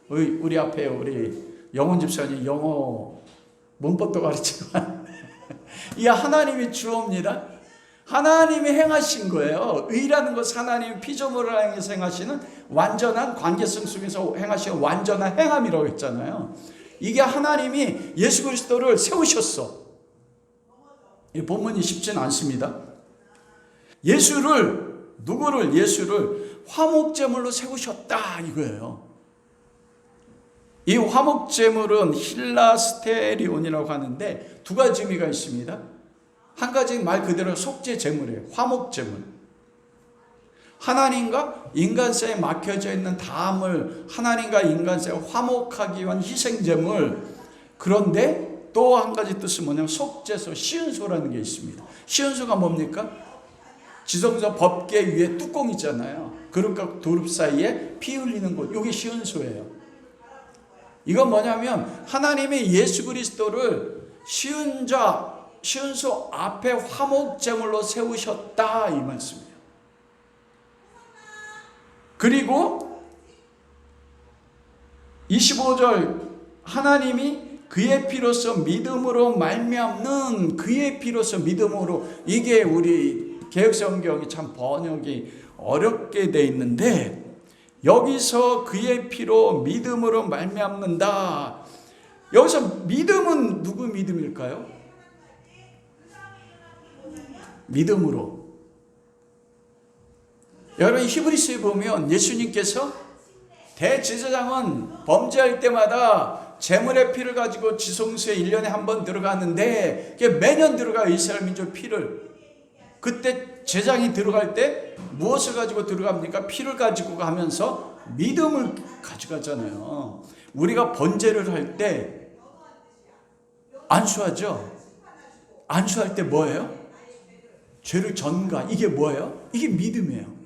우리 앞에 우리 영훈 집사님 영어 문법도 가르치지만 이 하나님이 주어입니다. 하나님이 행하신 거예요. 의라는 것은 하나님이 피조물을 향해서 행하시는 완전한 관계성 속에서 행하시는 완전한 행함이라고 했잖아요. 이게 하나님이 예수 그리스도를 세우셨어. 이 본문이 쉽지는 않습니다. 누구를? 예수를 화목제물로 세우셨다, 이거예요. 이 화목제물은 힐라스테리온이라고 하는데 두 가지 의미가 있습니다. 한 가지는 말 그대로 속죄제물이에요. 화목제물. 하나님과 인간 사이에 막혀져 있는 담을 하나님과 인간 사이에 화목하기 위한 희생제물. 그런데 또 한 가지 뜻은 뭐냐면 속죄소, 시은소라는 게 있습니다. 시은소가 뭡니까? 지성소 법궤 위에 뚜껑 있잖아요. 그릇과 도릅 사이에 피 흘리는 곳, 이게 시은소예요. 이건 뭐냐면 하나님이 예수 그리스도를 시은소 앞에 화목제물로 세우셨다, 이 말씀이에요. 그리고 25절 하나님이 그의 피로서 믿음으로 말미암는 그의 피로서 믿음으로, 이게 우리 개역성경이 참 번역이 어렵게 돼 있는데, 여기서 그의 피로 믿음으로 말미암는다. 여기서 믿음은 누구 믿음일까요? 믿음으로. 여러분 히브리서에 보면 예수님께서 대제사장은 범죄할 때마다 제물의 피를 가지고 지성소에 1년에 한 번 들어가는데 매년 들어가요. 이스라엘 민족 피를. 그때 제장이 들어갈 때 무엇을 가지고 들어갑니까? 피를 가지고 가면서 믿음을 가져가잖아요. 우리가 번제를 할 때 안수하죠. 안수할 때 뭐예요? 죄를 전가. 이게 뭐예요? 이게 믿음이에요.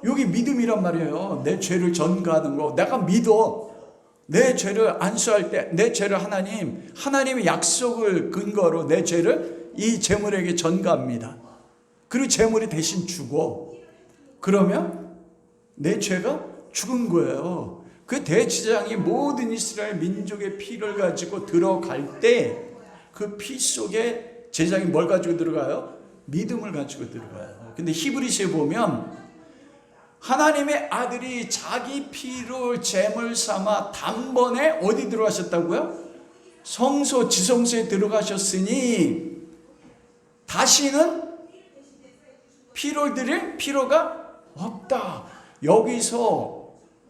여기 믿음이란 말이에요. 내 죄를 전가하는 거. 내가 믿어. 내 죄를 안수할 때 내 죄를 하나님의 약속을 근거로 내 죄를 이 제물에게 전가합니다. 그리고 제물이 대신 주고, 그러면 내 죄가 죽은 거예요. 그 대제사장이 모든 이스라엘 민족의 피를 가지고 들어갈 때 그 피 속에 제사장이 뭘 가지고 들어가요? 믿음을 가지고 들어가요. 근데 히브리서에 보면 하나님의 아들이 자기 피로 제물 삼아 단번에 어디 들어가셨다고요? 성소 지성소에 들어가셨으니 다시는 피를 드릴 필요가 없다. 여기서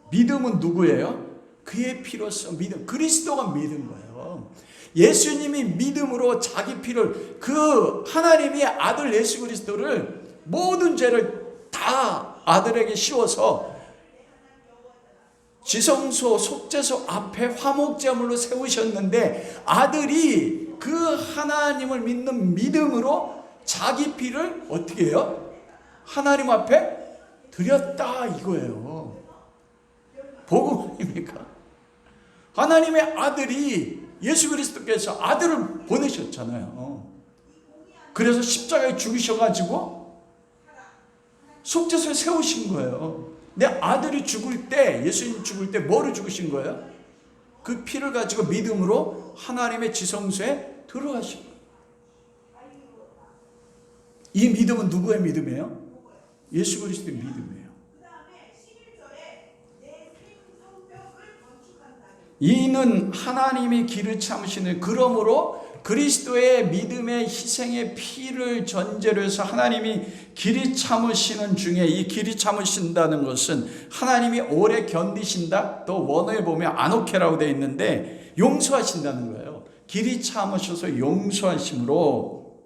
믿음은 누구예요? 그의 피로서 믿음, 그리스도가 믿은 거예요. 예수님이 믿음으로 자기 피를, 그 하나님의 아들 예수 그리스도를 모든 죄를 다 아들에게 씌워서 지성소 속죄소 앞에 화목제물로 세우셨는데, 아들이 그 하나님을 믿는 믿음으로 자기 피를 어떻게 해요? 하나님 앞에 드렸다 이거예요. 복음 아닙니까? 하나님의 아들이, 예수 그리스도께서 아들을 보내셨잖아요. 그래서 십자가에 죽으셔가지고 속죄소에 세우신 거예요. 내 아들이 죽을 때, 예수님 죽을 때 뭐로 죽으신 거예요? 그 피를 가지고 믿음으로 하나님의 지성소에 들어가신 거예요. 이 믿음은 누구의 믿음이에요? 예수 그리스도의 믿음이에요. 이는 하나님이 길을 참으시는, 그러므로 그리스도의 믿음의 희생의 피를 전제로 해서 하나님이 길이 참으시는 중에, 이 길이 참으신다는 것은 하나님이 오래 견디신다. 또 원어에 보면 아노케라고 되어 있는데 용서하신다는 거예요. 길이 참으셔서 용서하심으로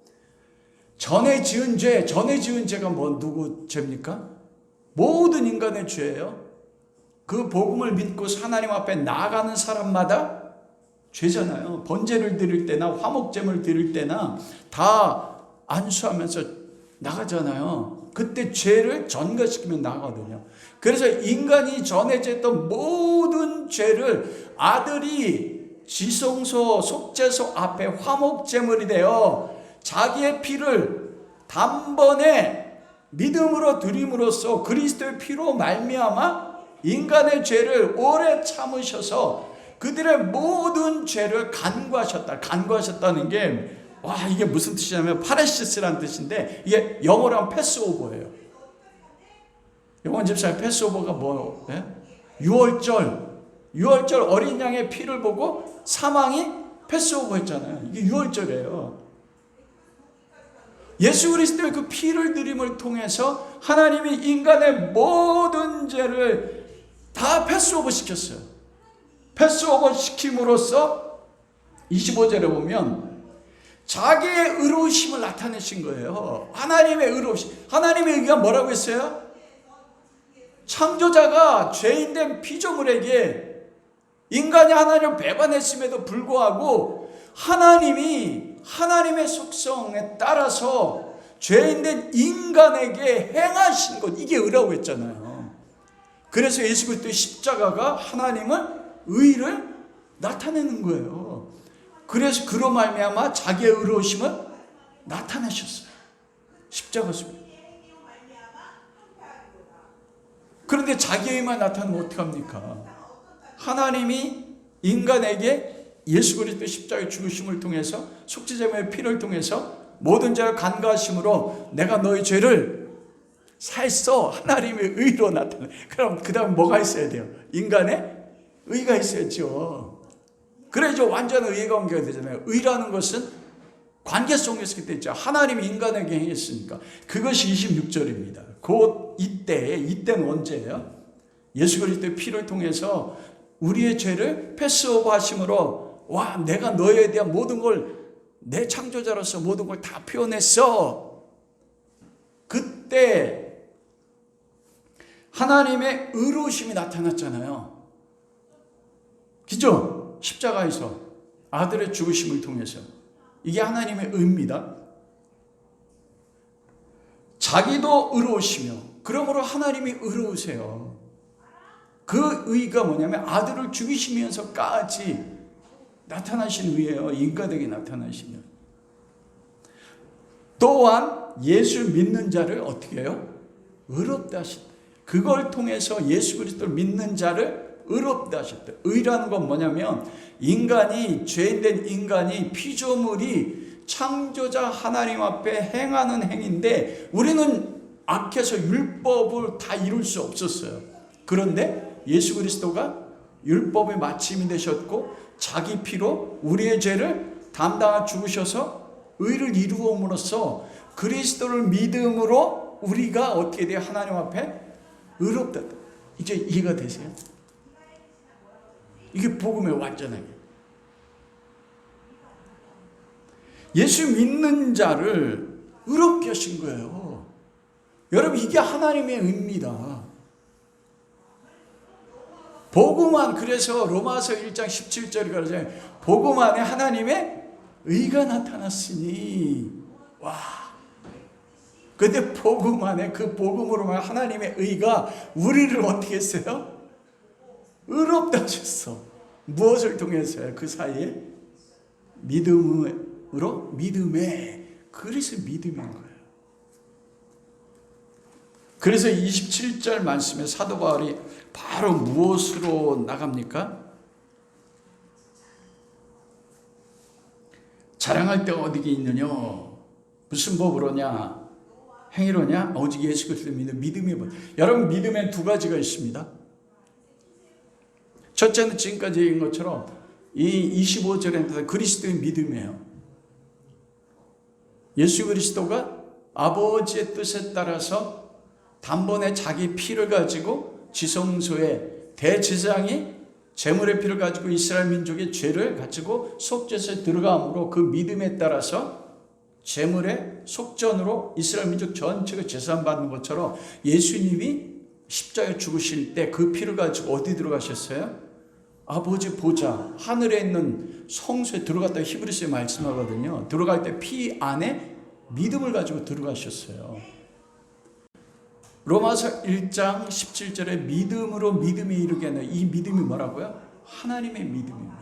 전에 지은 죄가 뭐 누구 죄입니까? 모든 인간의 죄예요. 그 복음을 믿고 하나님 앞에 나아가는 사람마다 죄잖아요. 번제를 드릴 때나 화목제물 드릴 때나 다 안수하면서 나가잖아요. 그때 죄를 전가시키면 나가거든요. 그래서 인간이 전에 지었던 모든 죄를 아들이 지성소 속죄소 앞에 화목제물이 되어 자기의 피를 단번에 믿음으로 드림으로써 그리스도의 피로 말미암아 인간의 죄를 오래 참으셔서 그들의 모든 죄를 간구하셨다. 간구하셨다는 게, 이게 무슨 뜻이냐면 파레시스라는 뜻인데, 이게 영어로 하면 패스오버예요. 영원 집사님, 패스오버가 뭐? 예? 유월절 어린 양의 피를 보고 사망이 패스오버 했잖아요. 이게 유월절이에요. 예수 그리스도의 그 피를 드림을 통해서 하나님이 인간의 모든 죄를 다 패스오버 시켰어요. 패스오버 시킴으로써 25절에 보면 자기의 의로우심을 나타내신 거예요. 하나님의 의로우심. 하나님의 의가 뭐라고 했어요? 창조자가 죄인된 피조물에게 인간이 하나님을 배반했음에도 불구하고 하나님이 하나님의 속성에 따라서 죄인된 인간에게 행하신 것, 이게 의라고 했잖아요. 그래서 예수 그리스도의 십자가가 하나님의 의를 나타내는 거예요. 그래서 그로 말미암아 자기의 의로우심을 나타내셨어요. 십자가 속에. 그런데 자기의 의만 나타나면 어떡합니까? 하나님이 인간에게 예수 그리스도 십자가의 죽으심을 통해서 속죄제물의 피를 통해서 모든 죄를 간과하심으로 내가 너의 죄를 사했어. 하나님의 의로 나타나. 그럼 그 다음 뭐가 있어야 돼요? 인간의 의가 있어야죠. 그래야죠 완전한 의의 관계가 되잖아요. 의라는 것은 관계 속에서 있죠. 하나님이 인간에게 행했으니까. 그것이 26절입니다. 곧 이때는 언제예요? 예수 그리스도의 피를 통해서 우리의 죄를 패스오버 하심으로 와 내가 너에 대한 모든 걸 내 창조자로서 모든 걸 다 표현했어. 그때 하나님의 의로우심이 나타났잖아요. 그죠? 십자가에서 아들의 죽으심을 통해서 이게 하나님의 의입니다. 자기도 의로우시며 그러므로 하나님이 의로우세요. 그 의가 뭐냐면 아들을 죽이시면서까지 나타나신 의예요. 인간에게 나타나시면. 또한 예수 믿는 자를 어떻게 해요? 의롭다 하셨다. 그걸 통해서 예수 그리스도를 믿는 자를 의롭다 하셨다. 의라는 건 뭐냐면 인간이 죄인된 인간이 피조물이 창조자 하나님 앞에 행하는 행위인데 우리는 악해서 율법을 다 이룰 수 없었어요. 그런데 예수 그리스도가 율법의 마침이 되셨고 자기 피로 우리의 죄를 담당하 죽으셔서 의를 이루음으로써 그리스도를 믿음으로 우리가 어떻게 돼요? 하나님 앞에 의롭다. 이제 이해가 되세요? 이게 복음의 완전하게. 예수 믿는 자를 의롭게 하신 거예요. 여러분 이게 하나님의 의입니다. 복음 안 그래서 로마서 1장 17절이 그러잖아요. 복음 안에 하나님의 의가 나타났으니 와. 근데 복음 안에 그 복음으로만 하나님의 의가 우리를 어떻게 했어요? 의롭다 하셨어. 무엇을 통해서요? 그 사이에 믿음으로 믿음에 그래서 믿음인 거예요. 그래서 27절 말씀에 사도 바울이 바로 무엇으로 나갑니까? 자랑할 데가 어디에 있느냐? 무슨 법으로냐? 행위로냐? 오직 예수 그리스도 믿는 믿음의 법. 여러분 믿음엔 두 가지가 있습니다. 첫째는 지금까지 얘기한 것처럼 이 25절에 그리스도의 믿음이에요. 예수 그리스도가 아버지의 뜻에 따라서 단번에 자기 피를 가지고 지성소에 대제사장이 제물의 피를 가지고 이스라엘 민족의 죄를 가지고 속죄소에 들어감으로 그 믿음에 따라서 제물의 속전으로 이스라엘 민족 전체가 제사받는 것처럼 예수님이 십자가에 죽으실 때 그 피를 가지고 어디 들어가셨어요? 아버지 보좌 하늘에 있는 성소에 들어갔다고 히브리서에 말씀하거든요. 들어갈 때 피 안에 믿음을 가지고 들어가셨어요. 로마서 1장 17절에 믿음으로 믿음에 이르게 하는 이 믿음이 뭐라고요? 하나님의 믿음입니다.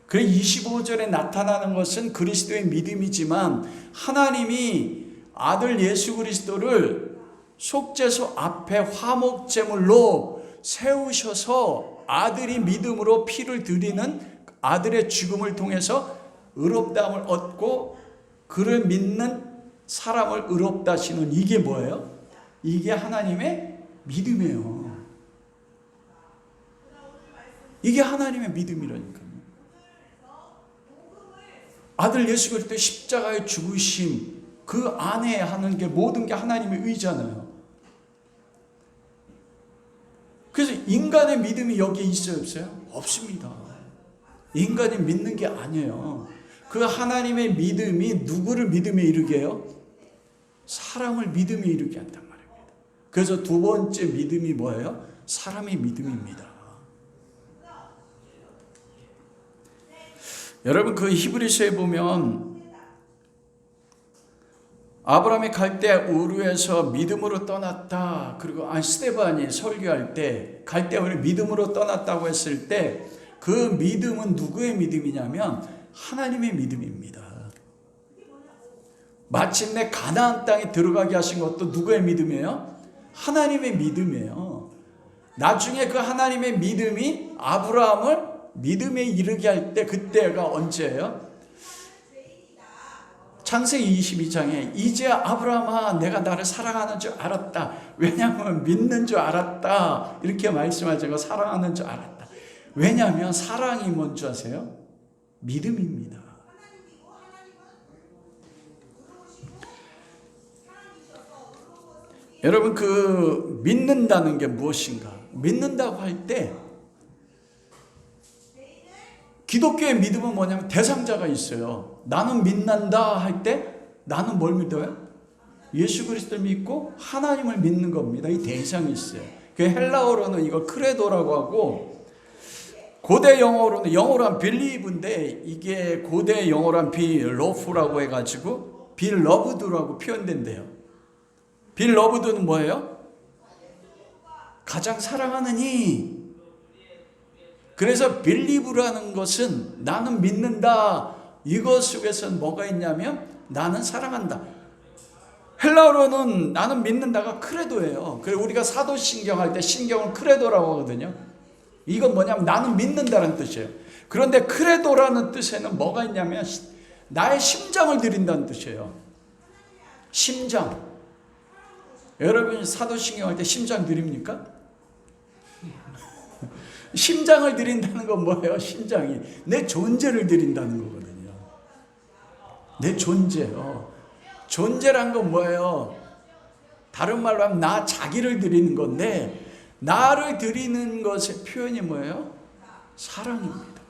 그래 25절에 나타나는 것은 그리스도의 믿음이지만 하나님이 아들 예수 그리스도를 속죄소 앞에 화목제물로 세우셔서 아들이 믿음으로 피를 드리는 아들의 죽음을 통해서 의롭다함을 얻고 그를 믿는 사람을 의롭다 하시는 이게 뭐예요? 이게 하나님의 믿음이에요. 이게 하나님의 믿음이라니까요. 아들 예수 그리스도 십자가의 죽으심 그 안에 하는 게 모든 게 하나님의 의잖아요. 그래서 인간의 믿음이 여기에 있어요, 없어요? 없습니다. 인간이 믿는 게 아니에요. 그 하나님의 믿음이 누구를 믿음에 이르게 해요? 사람을 믿음에 이르게 한단 말입니다. 그래서 두 번째 믿음이 뭐예요? 사람의 믿음입니다. 여러분 그 히브리서에 보면 아브라함이 갈대아 우르에서 믿음으로 떠났다. 그리고 스데반이 설교할 때 갈대아를 믿음으로 떠났다고 했을 때 그 믿음은 누구의 믿음이냐면 하나님의 믿음입니다. 마침내 가나안 땅에 들어가게 하신 것도 누구의 믿음이에요? 하나님의 믿음이에요. 나중에 그 하나님의 믿음이 아브라함을 믿음에 이르게 할 때, 그때가 언제예요? 창세기 22장에 이제 아브라함아 내가 나를 사랑하는 줄 알았다. 왜냐하면 믿는 줄 알았다. 이렇게 말씀하죠. 사랑하는 줄 알았다. 왜냐하면 사랑이 뭔지 아세요? 믿음입니다. 여러분, 그 믿는다는 게 무엇인가? 믿는다고 할 때 기독교의 믿음은 뭐냐면 대상자가 있어요. 나는 믿는다 할 때 나는 뭘 믿어요? 예수 그리스도를 믿고 하나님을 믿는 겁니다. 이 대상이 있어요. 그 헬라어로는 이거 크레도라고 하고, 고대 영어로는, 영어로는 believe인데 이게 고대 영어로는 belove라고 해가지고 beloved라고 표현된대요. beloved는 뭐예요? 가장 사랑하느니. 그래서 believe라는 것은 나는 믿는다, 이것 속에서는 뭐가 있냐면 나는 사랑한다. 헬라어로는 나는 믿는다가 크레도예요. 그래서 우리가 사도신경 할 때 신경은 크레도라고 하거든요. 이건 뭐냐면 나는 믿는다는 뜻이에요. 그런데 크레도라는 뜻에는 뭐가 있냐면 나의 심장을 드린다는 뜻이에요. 심장. 여러분 사도신경 할 때 심장 드립니까? 심장을 드린다는 건 뭐예요? 심장이 내 존재를 드린다는 거거든요. 내 존재요. 존재란 건 뭐예요? 다른 말로 하면 나 자기를 드리는 건데, 나를 드리는 것의 표현이 뭐예요? 사랑입니다.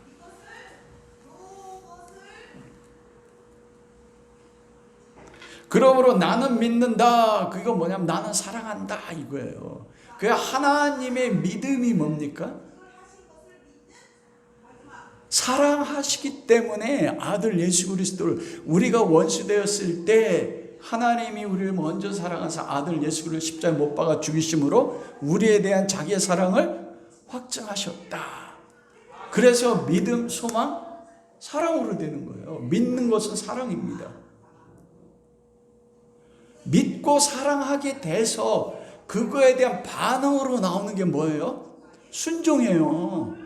그러므로 나는 믿는다, 그거 뭐냐면 나는 사랑한다 이거예요. 그 하나님의 믿음이 뭡니까? 사랑하시기 때문에 아들 예수 그리스도를, 우리가 원수 되었을 때 하나님이 우리를 먼저 사랑하사 아들 예수 그리스도를 십자가에 못 박아 죽이심으로 우리에 대한 자기의 사랑을 확증하셨다. 그래서 믿음, 소망, 사랑으로 되는 거예요. 믿는 것은 사랑입니다. 믿고 사랑하게 돼서 그거에 대한 반응으로 나오는 게 뭐예요? 순종이에요.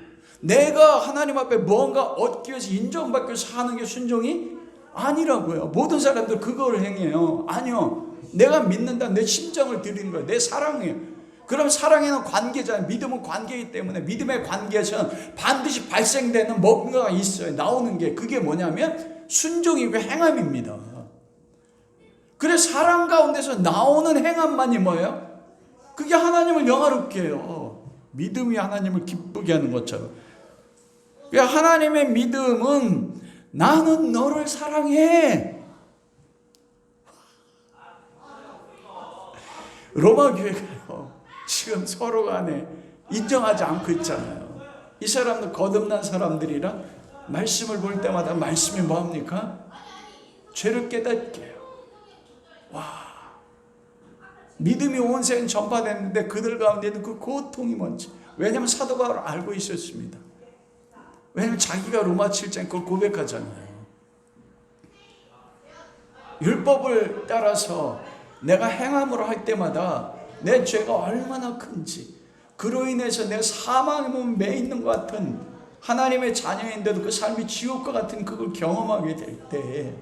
내가 하나님 앞에 뭔가 얻기 위해서, 인정받기 위해서 하는 게 순종이 아니라고요. 모든 사람들 그거를 행해요. 아니요. 내가 믿는다. 내 심정을 드리는 거예요. 내 사랑이에요. 그럼 사랑에는 관계잖아요. 믿음은 관계이기 때문에 믿음의 관계에서는 반드시 발생되는 뭔가가 있어요. 나오는 게, 그게 뭐냐면 순종이고 행함입니다. 그래서 사랑 가운데서 나오는 행함만이 뭐예요? 그게 하나님을 영화롭게 해요. 믿음이 하나님을 기쁘게 하는 것처럼. 하나님의 믿음은 나는 너를 사랑해. 로마 교회가요, 지금 서로 간에 인정하지 않고 있잖아요. 이 사람들 거듭난 사람들이라 말씀을 볼 때마다 말씀이 뭐합니까? 죄를 깨닫게 해요. 와, 믿음이 온 세상 전파됐는데 그들 가운데는 그 고통이 뭔지. 왜냐하면 사도 바울 알고 있었습니다. 왜냐하면 자기가 로마 7장에 그걸 고백하잖아요. 율법을 따라서 내가 행함으로 할 때마다 내 죄가 얼마나 큰지, 그로 인해서 내 사망에 매 있는 것 같은 하나님의 자녀인데도 그 삶이 지옥과 같은 그걸 경험하게 될 때,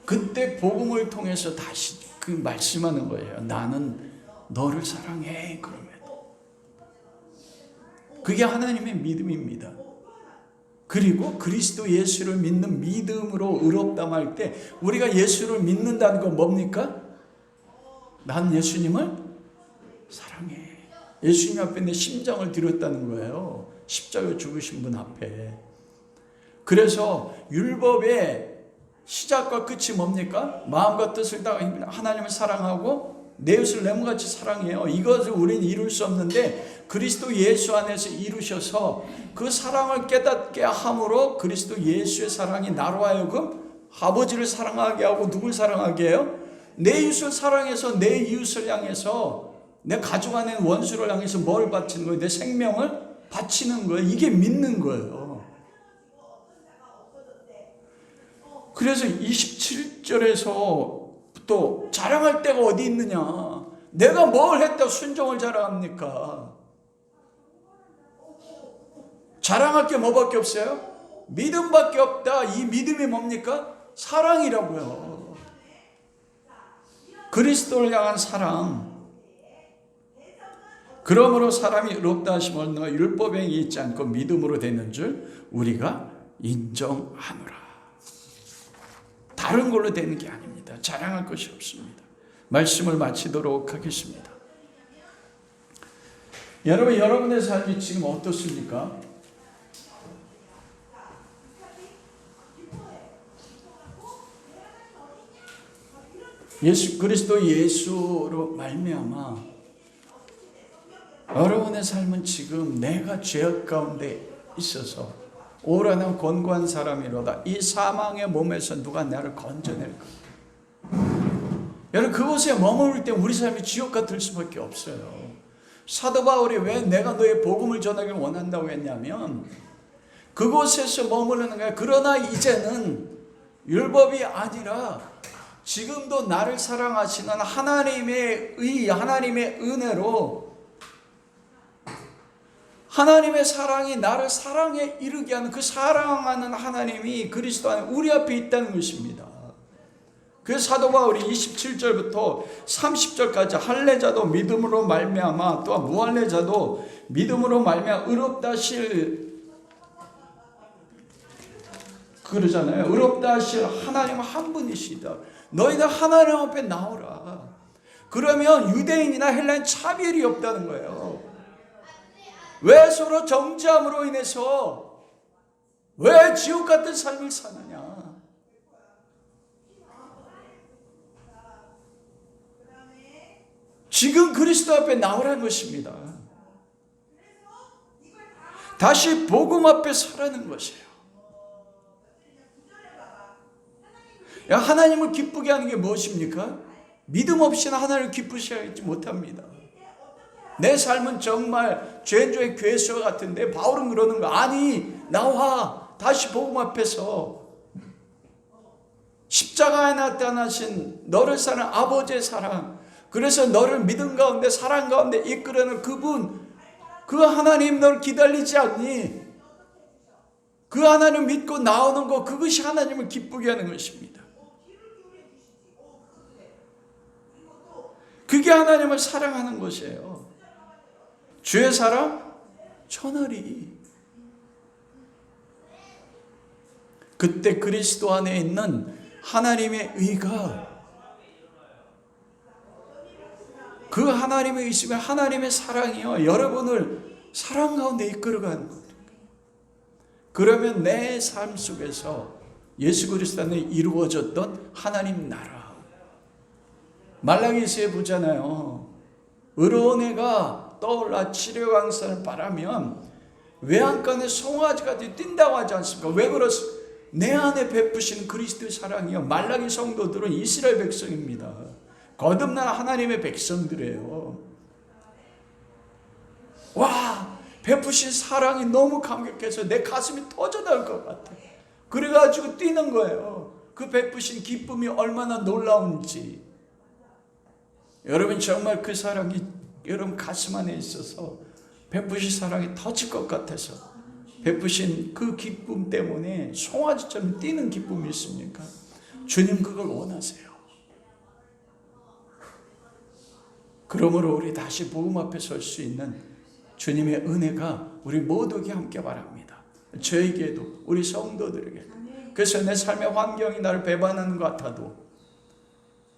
그때 복음을 통해서 다시 그 말씀하는 거예요. 나는 너를 사랑해. 그러면 그게 하나님의 믿음입니다. 그리고 그리스도 예수를 믿는 믿음으로 의롭다고 할 때 우리가 예수를 믿는다는 건 뭡니까? 난 예수님을 사랑해. 예수님 앞에 내 심장을 드렸다는 거예요. 십자가에 죽으신 분 앞에. 그래서 율법의 시작과 끝이 뭡니까? 마음과 뜻을 다 하나님을 사랑하고 내 이웃을 내 몸같이 사랑해요. 이것을 우리는 이룰 수 없는데 그리스도 예수 안에서 이루셔서 그 사랑을 깨닫게 함으로 그리스도 예수의 사랑이 나로 하여금 아버지를 사랑하게 하고 누굴 사랑하게 해요? 내 이웃을 사랑해서 내 이웃을 향해서, 내 가족 안에 있는 원수를 향해서 뭘 바치는 거예요? 내 생명을 바치는 거예요. 이게 믿는 거예요. 그래서 27절에서 또 자랑할 데가 어디 있느냐, 내가 뭘 했다고 순종을 자랑합니까? 자랑할 게 뭐밖에 없어요? 믿음밖에 없다. 이 믿음이 뭡니까? 사랑이라고요. 그리스도를 향한 사랑. 그러므로 사람이 의롭다 하심을 너가 율법에 있지 않고 믿음으로 되는 줄 우리가 인정하노라. 다른 걸로 되는 게 아닙니다. 자랑할 것이 없습니다. 말씀을 마치도록 하겠습니다. 여러분, 여러분의 삶이 지금 어떻습니까? 예수 그리스도 예수로 말미암아 여러분의 삶은 지금 내가 죄악 가운데 있어서 오라는 곤고한 사람이로다. 이 사망의 몸에서 누가 나를 건져낼까? 여러분, 그곳에 머무를 때 우리 삶이 지옥 같을 수밖에 없어요. 사도 바울이 왜 내가 너의 복음을 전하기를 원한다고 했냐면 그곳에서 머무르는 거야. 그러나 이제는 율법이 아니라 지금도 나를 사랑하시는 하나님의 의, 하나님의 은혜로 하나님의 사랑이 나를 사랑에 이르게 하는 그 사랑하는 하나님이 그리스도 안에 우리 앞에 있다는 것입니다. 그래서 사도 바울이 27절부터 30절까지 할례자도 믿음으로 말미암아 또한 무할례자도 믿음으로 말미암아 의롭다 하실 그러잖아요. 의롭다 하실 하나님 한 분이시다. 너희들 하나님 앞에 나오라. 그러면 유대인이나 헬라인 차별이 없다는 거예요. 왜 서로 정죄함으로 인해서 왜 지옥 같은 삶을 사느냐? 지금 그리스도 앞에 나오라는 것입니다. 다시 복음 앞에 서라는 것이에요. 하나님을 기쁘게 하는 게 무엇입니까? 믿음 없이는 하나님을 기쁘시게 하지 못합니다. 내 삶은 정말 죄인조의 괴수와 같은데 바울은 그러는 거 아니, 나와 다시 복음 앞에서 십자가에 나타나신 너를 사랑하는 아버지의 사랑, 그래서 너를 믿음 가운데 사랑 가운데 이끌어내는 그분, 그 하나님 너를 기다리지 않니? 그 하나님 믿고 나오는 것, 그것이 하나님을 기쁘게 하는 것입니다. 그게 하나님을 사랑하는 것이에요. 주의 사랑 천하리. 그때 그리스도 안에 있는 하나님의 의가, 그 하나님의 의심이 하나님의 사랑이요, 여러분을 사랑 가운데 이끌어가는 거예요. 그러면 내 삶 속에서 예수 그리스도 안에 이루어졌던 하나님 나라, 말라기서에 보잖아요. 의로운 해가 떠올라 치료광선을 바라면 외양간에 송아지까지 뛴다고 하지 않습니까? 왜 그렇습니까? 내 안에 베푸신 그리스도의 사랑이요. 말라기 성도들은 이스라엘 백성입니다. 거듭난 하나님의 백성들이에요. 와, 베푸신 사랑이 너무 감격해서 내 가슴이 터져나올 것 같아. 그래가지고 뛰는 거예요. 그 베푸신 기쁨이 얼마나 놀라운지. 여러분, 정말 그 사랑이 여러분 가슴 안에 있어서 베푸신 사랑이 터질 것 같아서 베푸신 그 기쁨 때문에 송아지처럼 뛰는 기쁨이 있습니까? 주님 그걸 원하세요. 그러므로 우리 다시 복음 앞에 설 수 있는 주님의 은혜가 우리 모두에게 함께 바랍니다. 저에게도, 우리 성도들에게. 그래서 내 삶의 환경이 나를 배반하는 것 같아도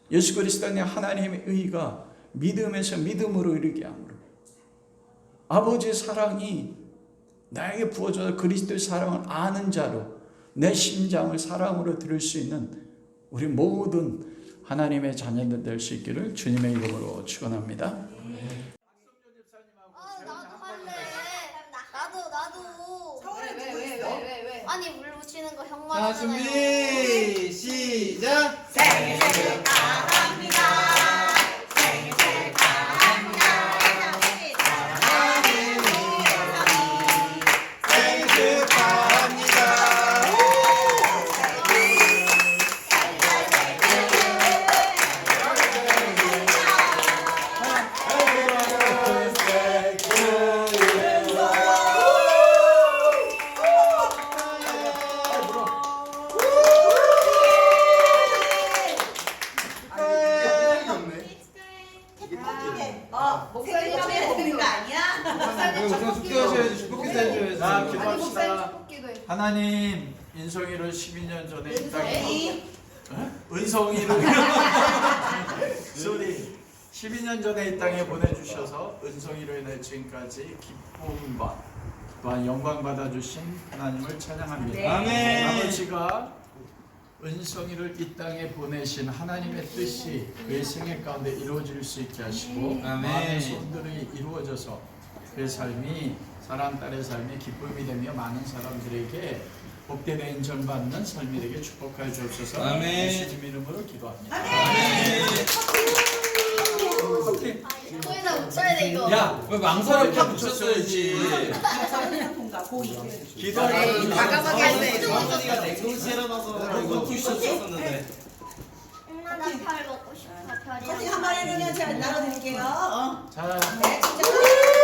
예수 그리스도 안에 하나님의 의가 믿음에서 믿음으로 이르게 함으로 아버지의 사랑이 나에게 부어져서 그리스도의 사랑을 아는 자로 내 심장을 사랑으로 들을 수 있는 우리 모든 하나님의 자녀들 될 수 있기를 주님의 이름으로 축원합니다. 나도 할래. 나도. 왜? 아니, 물 묻히는 거 형만 자, 하잖아요. 준비 시작. 생일 축하합니다. 생일 축하합니다. 사랑하는 우리 생일 축하합니다. 하나님 인성이를 12년 전에 이 땅에 은성이를 소리 12년 전에 이 땅에 보내주셔서 은성이로 인해 지금까지 기쁨과 또한 영광 받아주신 하나님을 찬양합니다. 네. 아멘. 아버지가 은성이를 이 땅에 보내신 하나님의 뜻이 그의 생애 가운데 이루어질 수 있게 하시고 아멘. 마음의 소원들이 이루어져서 그의 삶이 사람 딸의 삶이 기쁨이 되며 많은 사람들에게 복되게 인정받는 삶이 되게 축복하여 주옵소서. 아멘. 예수님 이름으로 기도합니다. 거기다 묻혀야 돼 이거. 야, 왜 망설을 팍 붙였어야지. 기도할 때 가까하게 할때 정원이가 냉동실에 넣어서 이거 붙였었는데. 나팔 먹고 싶어. 별이 선생님 한 마리는요 제가 나눠드릴게요. 자, 네, 진짜.